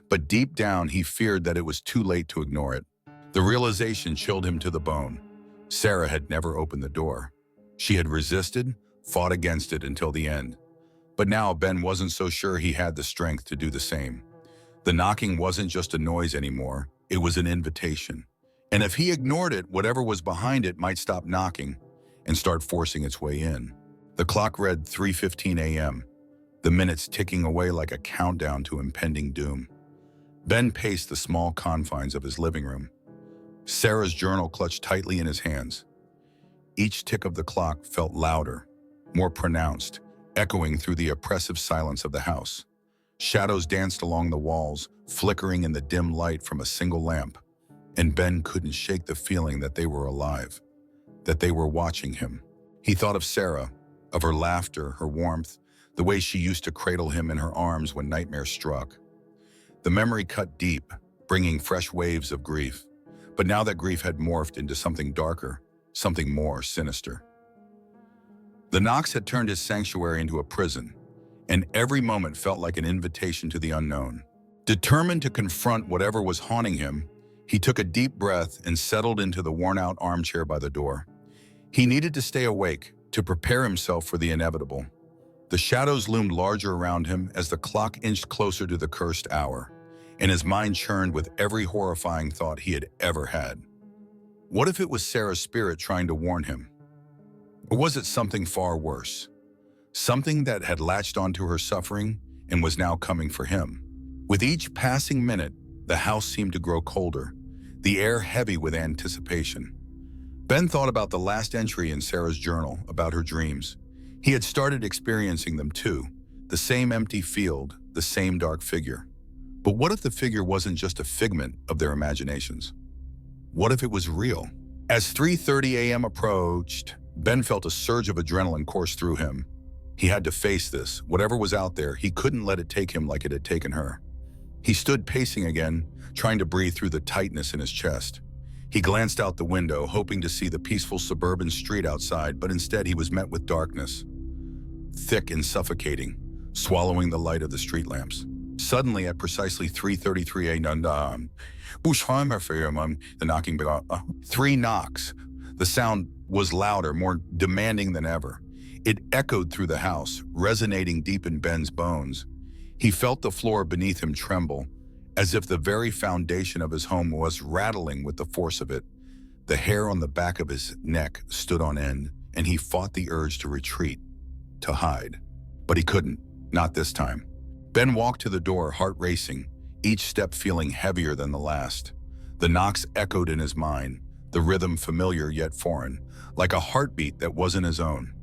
but deep down he feared that it was too late to ignore it. The realization chilled him to the bone. Sarah had never opened the door. She had resisted, fought against it until the end. But now Ben wasn't so sure he had the strength to do the same. The knocking wasn't just a noise anymore, it was an invitation. And if he ignored it, whatever was behind it might stop knocking and start forcing its way in. The clock read 3:15 a.m., the minutes ticking away like a countdown to impending doom. Ben paced the small confines of his living room. Sarah's journal clutched tightly in his hands. Each tick of the clock felt louder, more pronounced, echoing through the oppressive silence of the house. Shadows danced along the walls, flickering in the dim light from a single lamp, and Ben couldn't shake the feeling that they were alive, that they were watching him. He thought of Sarah, of her laughter, her warmth, the way she used to cradle him in her arms when nightmares struck. The memory cut deep, bringing fresh waves of grief. But now that grief had morphed into something darker, something more sinister. The knocks had turned his sanctuary into a prison, and every moment felt like an invitation to the unknown. Determined to confront whatever was haunting him, he took a deep breath and settled into the worn-out armchair by the door. He needed to stay awake, to prepare himself for the inevitable. The shadows loomed larger around him as the clock inched closer to the cursed hour, and his mind churned with every horrifying thought he had ever had. What if it was Sarah's spirit trying to warn him? Or was it something far worse? Something that had latched onto her suffering and was now coming for him. With each passing minute, the house seemed to grow colder, the air heavy with anticipation. Ben thought about the last entry in Sarah's journal about her dreams. He had started experiencing them too, the same empty field, the same dark figure. But what if the figure wasn't just a figment of their imaginations? What if it was real? As 3:30 a.m. approached, Ben felt a surge of adrenaline course through him. He had to face this. Whatever was out there, he couldn't let it take him like it had taken her. He stood pacing again, trying to breathe through the tightness in his chest. He glanced out the window, hoping to see the peaceful suburban street outside, but instead he was met with darkness, thick and suffocating, swallowing the light of the street lamps. Suddenly, at precisely 3:33 a.m., the knocking began. 3 knocks. The sound was louder, more demanding than ever. It echoed through the house, resonating deep in Ben's bones. He felt the floor beneath him tremble, as if the very foundation of his home was rattling with the force of it. The hair on the back of his neck stood on end, and he fought the urge to retreat, to hide. But he couldn't, not this time. Ben walked to the door, heart racing, each step feeling heavier than the last. The knocks echoed in his mind, the rhythm familiar yet foreign, like a heartbeat that wasn't his own.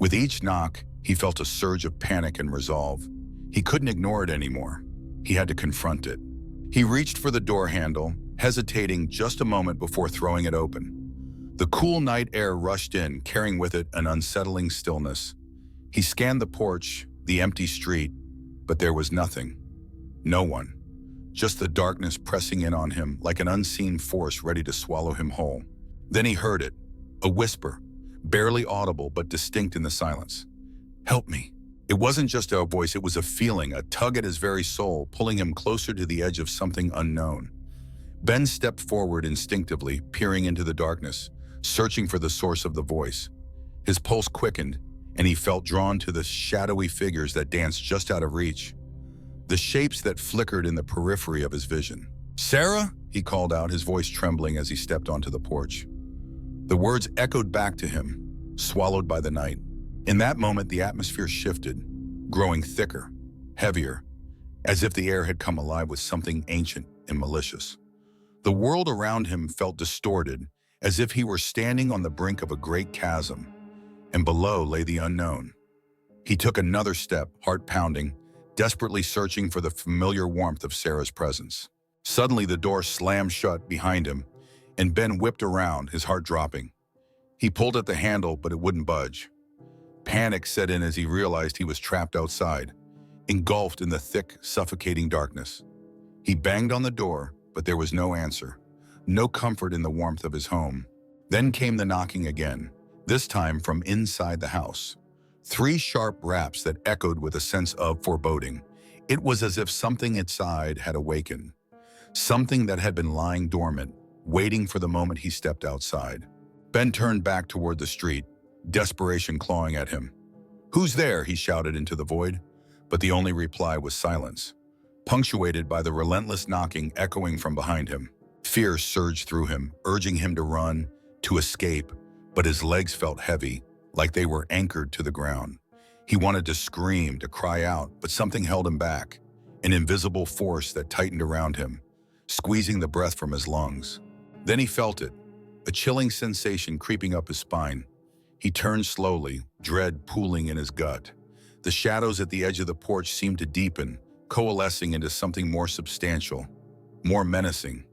With each knock, he felt a surge of panic and resolve. He couldn't ignore it anymore. He had to confront it. He reached for the door handle, hesitating just a moment before throwing it open. The cool night air rushed in, carrying with it an unsettling stillness. He scanned the porch, the empty street, but there was nothing. No one. Just the darkness pressing in on him like an unseen force ready to swallow him whole. Then he heard it, a whisper, barely audible but distinct in the silence. "Help me." It wasn't just a voice, it was a feeling, a tug at his very soul, pulling him closer to the edge of something unknown. Ben stepped forward instinctively, peering into the darkness, searching for the source of the voice. His pulse quickened, and he felt drawn to the shadowy figures that danced just out of reach, the shapes that flickered in the periphery of his vision. "Sarah?" he called out, his voice trembling as he stepped onto the porch. The words echoed back to him, swallowed by the night. In that moment, the atmosphere shifted, growing thicker, heavier, as if the air had come alive with something ancient and malicious. The world around him felt distorted, as if he were standing on the brink of a great chasm, and below lay the unknown. He took another step, heart pounding, desperately searching for the familiar warmth of Sarah's presence. Suddenly, the door slammed shut behind him, and Ben whipped around, his heart dropping. He pulled at the handle, but it wouldn't budge. Panic set in as he realized he was trapped outside, engulfed in the thick, suffocating darkness. He banged on the door, but there was no answer, no comfort in the warmth of his home. Then came the knocking again, this time from inside the house. 3 sharp raps that echoed with a sense of foreboding. It was as if something inside had awakened, something that had been lying dormant, waiting for the moment he stepped outside. Ben turned back toward the street, desperation clawing at him. "Who's there?" he shouted into the void, but the only reply was silence, punctuated by the relentless knocking echoing from behind him. Fear surged through him, urging him to run, to escape, but his legs felt heavy, like they were anchored to the ground. He wanted to scream, to cry out, but something held him back, an invisible force that tightened around him, squeezing the breath from his lungs. Then he felt it, a chilling sensation creeping up his spine. He turned slowly, dread pooling in his gut. The shadows at the edge of the porch seemed to deepen, coalescing into something more substantial, more menacing.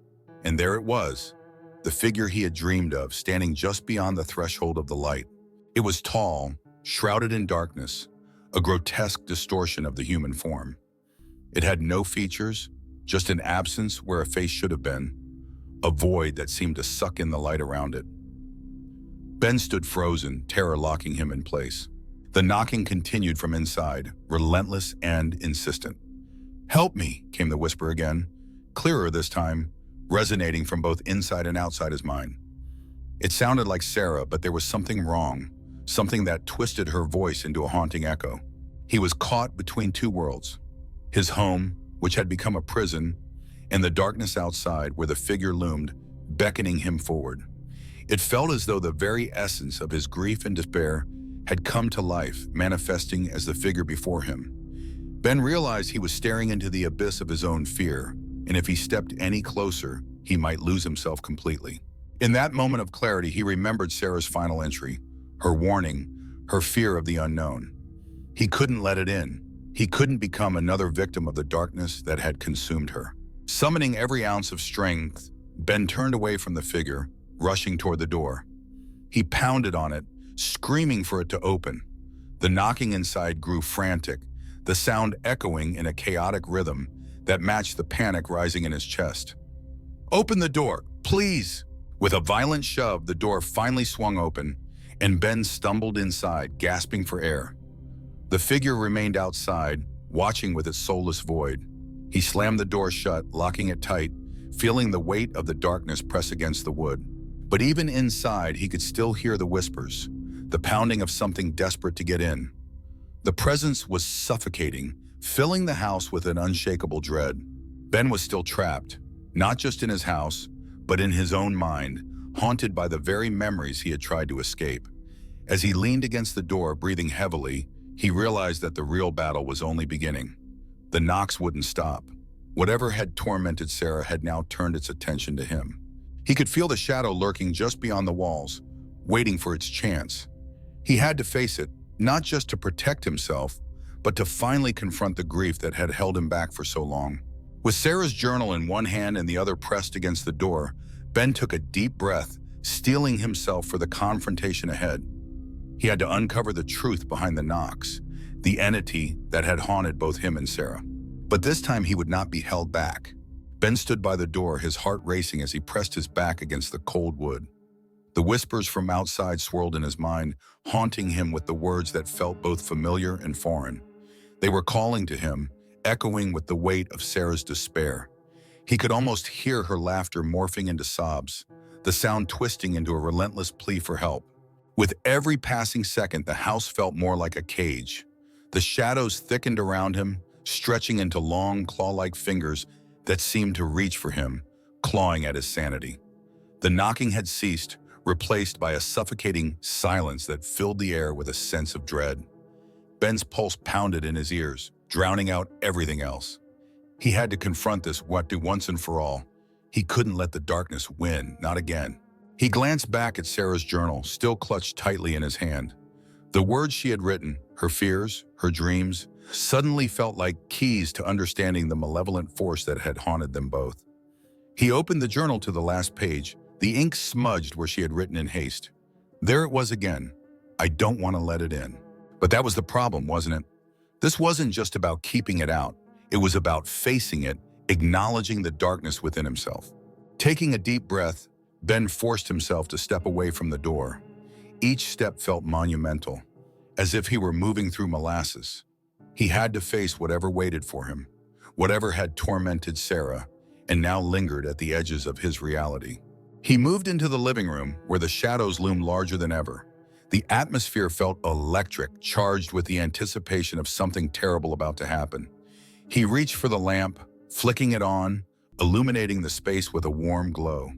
And there it was, the figure he had dreamed of, standing just beyond the threshold of the light. It was tall, shrouded in darkness, a grotesque distortion of the human form. It had no features, just an absence where a face should have been, a void that seemed to suck in the light around it. Ben stood frozen, terror locking him in place. The knocking continued from inside, relentless and insistent. "Help me," came the whisper again, clearer this time, resonating from both inside and outside his mind. It sounded like Sarah, but there was something wrong, something that twisted her voice into a haunting echo. He was caught between two worlds. His home, which had become a prison, and the darkness outside where the figure loomed, beckoning him forward. It felt as though the very essence of his grief and despair had come to life, manifesting as the figure before him. Ben realized he was staring into the abyss of his own fear, and if he stepped any closer, he might lose himself completely. In that moment of clarity, he remembered Sarah's final entry, her warning, her fear of the unknown. He couldn't let it in. He couldn't become another victim of the darkness that had consumed her. Summoning every ounce of strength, Ben turned away from the figure, rushing toward the door. He pounded on it, screaming for it to open. The knocking inside grew frantic, the sound echoing in a chaotic rhythm that matched the panic rising in his chest. "Open the door, please!" With a violent shove, the door finally swung open, and Ben stumbled inside, gasping for air. The figure remained outside, watching with its soulless void. He slammed the door shut, locking it tight, feeling the weight of the darkness press against the wood. But even inside, he could still hear the whispers, the pounding of something desperate to get in. The presence was suffocating, filling the house with an unshakable dread. Ben was still trapped, not just in his house, but in his own mind, haunted by the very memories he had tried to escape. As he leaned against the door, breathing heavily, he realized that the real battle was only beginning. The knocks wouldn't stop. Whatever had tormented Sarah had now turned its attention to him. He could feel the shadow lurking just beyond the walls, waiting for its chance. He had to face it, not just to protect himself, but to finally confront the grief that had held him back for so long. With Sarah's journal in one hand and the other pressed against the door, Ben took a deep breath, steeling himself for the confrontation ahead. He had to uncover the truth behind the knocks, the entity that had haunted both him and Sarah. But this time he would not be held back. Ben stood by the door, his heart racing as he pressed his back against the cold wood. The whispers from outside swirled in his mind, haunting him with the words that felt both familiar and foreign. They were calling to him, echoing with the weight of Sarah's despair. He could almost hear her laughter morphing into sobs, the sound twisting into a relentless plea for help. With every passing second, the house felt more like a cage. The shadows thickened around him, stretching into long, claw-like fingers that seemed to reach for him, clawing at his sanity. The knocking had ceased, replaced by a suffocating silence that filled the air with a sense of dread. Ben's pulse pounded in his ears, drowning out everything else. He had to confront this once and for all. He couldn't let the darkness win, not again. He glanced back at Sarah's journal, still clutched tightly in his hand. The words she had written, her fears, her dreams, suddenly felt like keys to understanding the malevolent force that had haunted them both. He opened the journal to the last page, the ink smudged where she had written in haste. There it was again. "I don't want to let it in." But that was the problem, wasn't it? This wasn't just about keeping it out. It was about facing it, acknowledging the darkness within himself. Taking a deep breath, Ben forced himself to step away from the door. Each step felt monumental, as if he were moving through molasses. He had to face whatever waited for him, whatever had tormented Sarah, and now lingered at the edges of his reality. He moved into the living room, where the shadows loomed larger than ever. The atmosphere felt electric, charged with the anticipation of something terrible about to happen. He reached for the lamp, flicking it on, illuminating the space with a warm glow.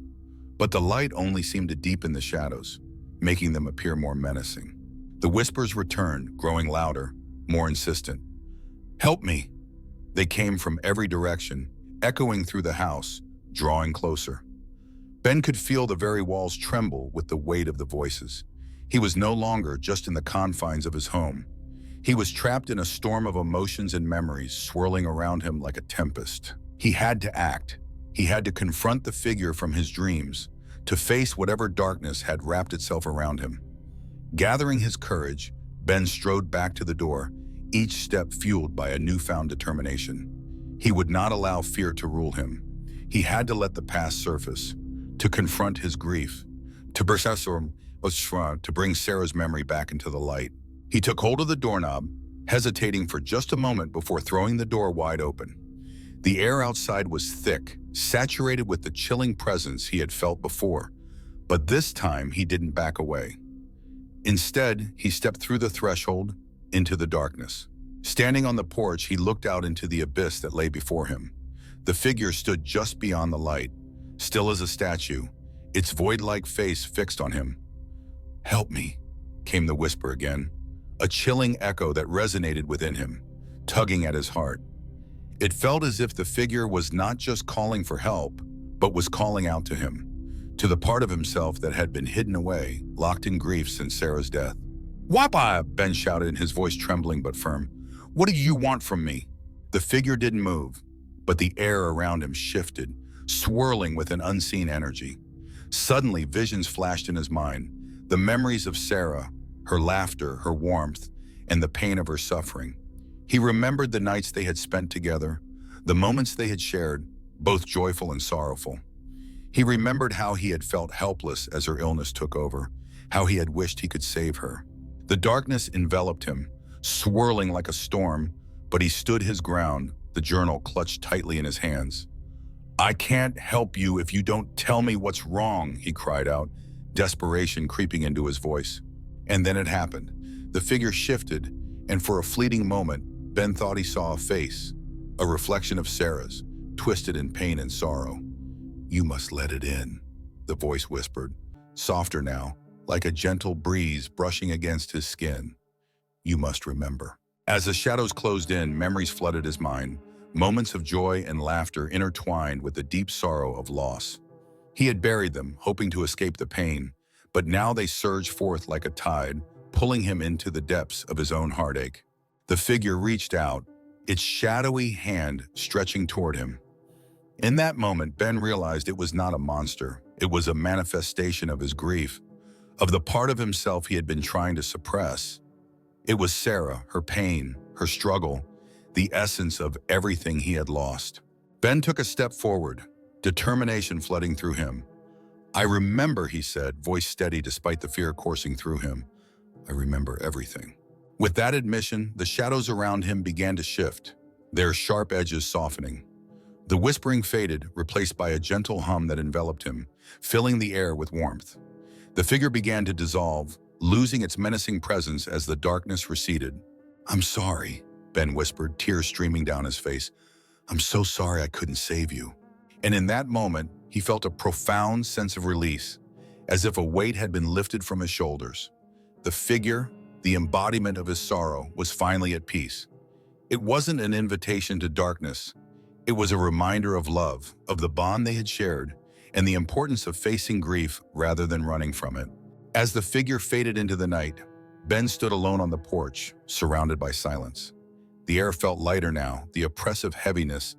But the light only seemed to deepen the shadows, making them appear more menacing. The whispers returned, growing louder, more insistent. "Help me!" They came from every direction, echoing through the house, drawing closer. Ben could feel the very walls tremble with the weight of the voices. He was no longer just in the confines of his home. He was trapped in a storm of emotions and memories swirling around him like a tempest. He had to act. He had to confront the figure from his dreams, to face whatever darkness had wrapped itself around him. Gathering his courage, Ben strode back to the door, each step fueled by a newfound determination. He would not allow fear to rule him. He had to let the past surface, to confront his grief, to bring Sarah's memory back into the light. He took hold of the doorknob, hesitating for just a moment before throwing the door wide open. The air outside was thick, saturated with the chilling presence he had felt before, but this time he didn't back away. Instead, he stepped through the threshold into the darkness. Standing on the porch, he looked out into the abyss that lay before him. The figure stood just beyond the light, still as a statue, its void-like face fixed on him. "Help me," came the whisper again, a chilling echo that resonated within him, tugging at his heart. It felt as if the figure was not just calling for help, but was calling out to him, to the part of himself that had been hidden away, locked in grief since Sarah's death. "Wapa!" Ben shouted, his voice trembling but firm. "What do you want from me?" The figure didn't move, but the air around him shifted, swirling with an unseen energy. Suddenly, visions flashed in his mind, the memories of Sarah, her laughter, her warmth, and the pain of her suffering. He remembered the nights they had spent together, the moments they had shared, both joyful and sorrowful. He remembered how he had felt helpless as her illness took over, how he had wished he could save her. The darkness enveloped him, swirling like a storm, but he stood his ground, the journal clutched tightly in his hands. "I can't help you if you don't tell me what's wrong," he cried out, desperation creeping into his voice. And then it happened. The figure shifted, and for a fleeting moment, Ben thought he saw a face, a reflection of Sarah's, twisted in pain and sorrow. "You must let it in," the voice whispered, softer now, like a gentle breeze brushing against his skin. "You must remember." As the shadows closed in, memories flooded his mind, moments of joy and laughter intertwined with the deep sorrow of loss. He had buried them, hoping to escape the pain, but now they surged forth like a tide, pulling him into the depths of his own heartache. The figure reached out, its shadowy hand stretching toward him. In that moment, Ben realized it was not a monster. It was a manifestation of his grief, of the part of himself he had been trying to suppress. It was Sarah, her pain, her struggle, the essence of everything he had lost. Ben took a step forward, determination flooding through him. "I remember," he said, voice steady despite the fear coursing through him. "I remember everything." With that admission, the shadows around him began to shift, their sharp edges softening. The whispering faded, replaced by a gentle hum that enveloped him, filling the air with warmth. The figure began to dissolve, losing its menacing presence as the darkness receded. "I'm sorry," Ben whispered, tears streaming down his face. "I'm so sorry I couldn't save you." And in that moment, he felt a profound sense of release, as if a weight had been lifted from his shoulders. The figure, the embodiment of his sorrow, was finally at peace. It wasn't an invitation to darkness. It was a reminder of love, of the bond they had shared, and the importance of facing grief rather than running from it. As the figure faded into the night, Ben stood alone on the porch, surrounded by silence. The air felt lighter now, the oppressive heaviness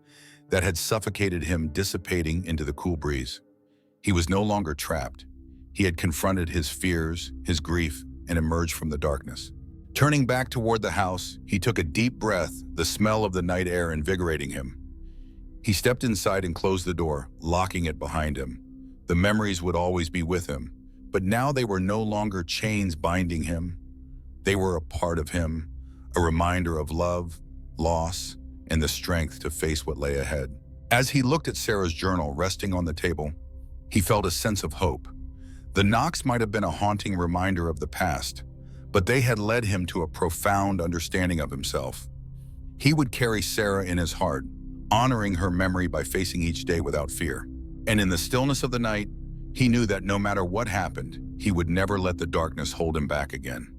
that had suffocated him dissipating into the cool breeze. He was no longer trapped. He had confronted his fears, his grief, and emerged from the darkness. Turning back toward the house, he took a deep breath, the smell of the night air invigorating him. He stepped inside and closed the door, locking it behind him. The memories would always be with him, but now they were no longer chains binding him. They were a part of him, a reminder of love, loss, and the strength to face what lay ahead. As he looked at Sarah's journal resting on the table, he felt a sense of hope. The knocks might have been a haunting reminder of the past, but they had led him to a profound understanding of himself. He would carry Sarah in his heart, honoring her memory by facing each day without fear. And in the stillness of the night, he knew that no matter what happened, he would never let the darkness hold him back again.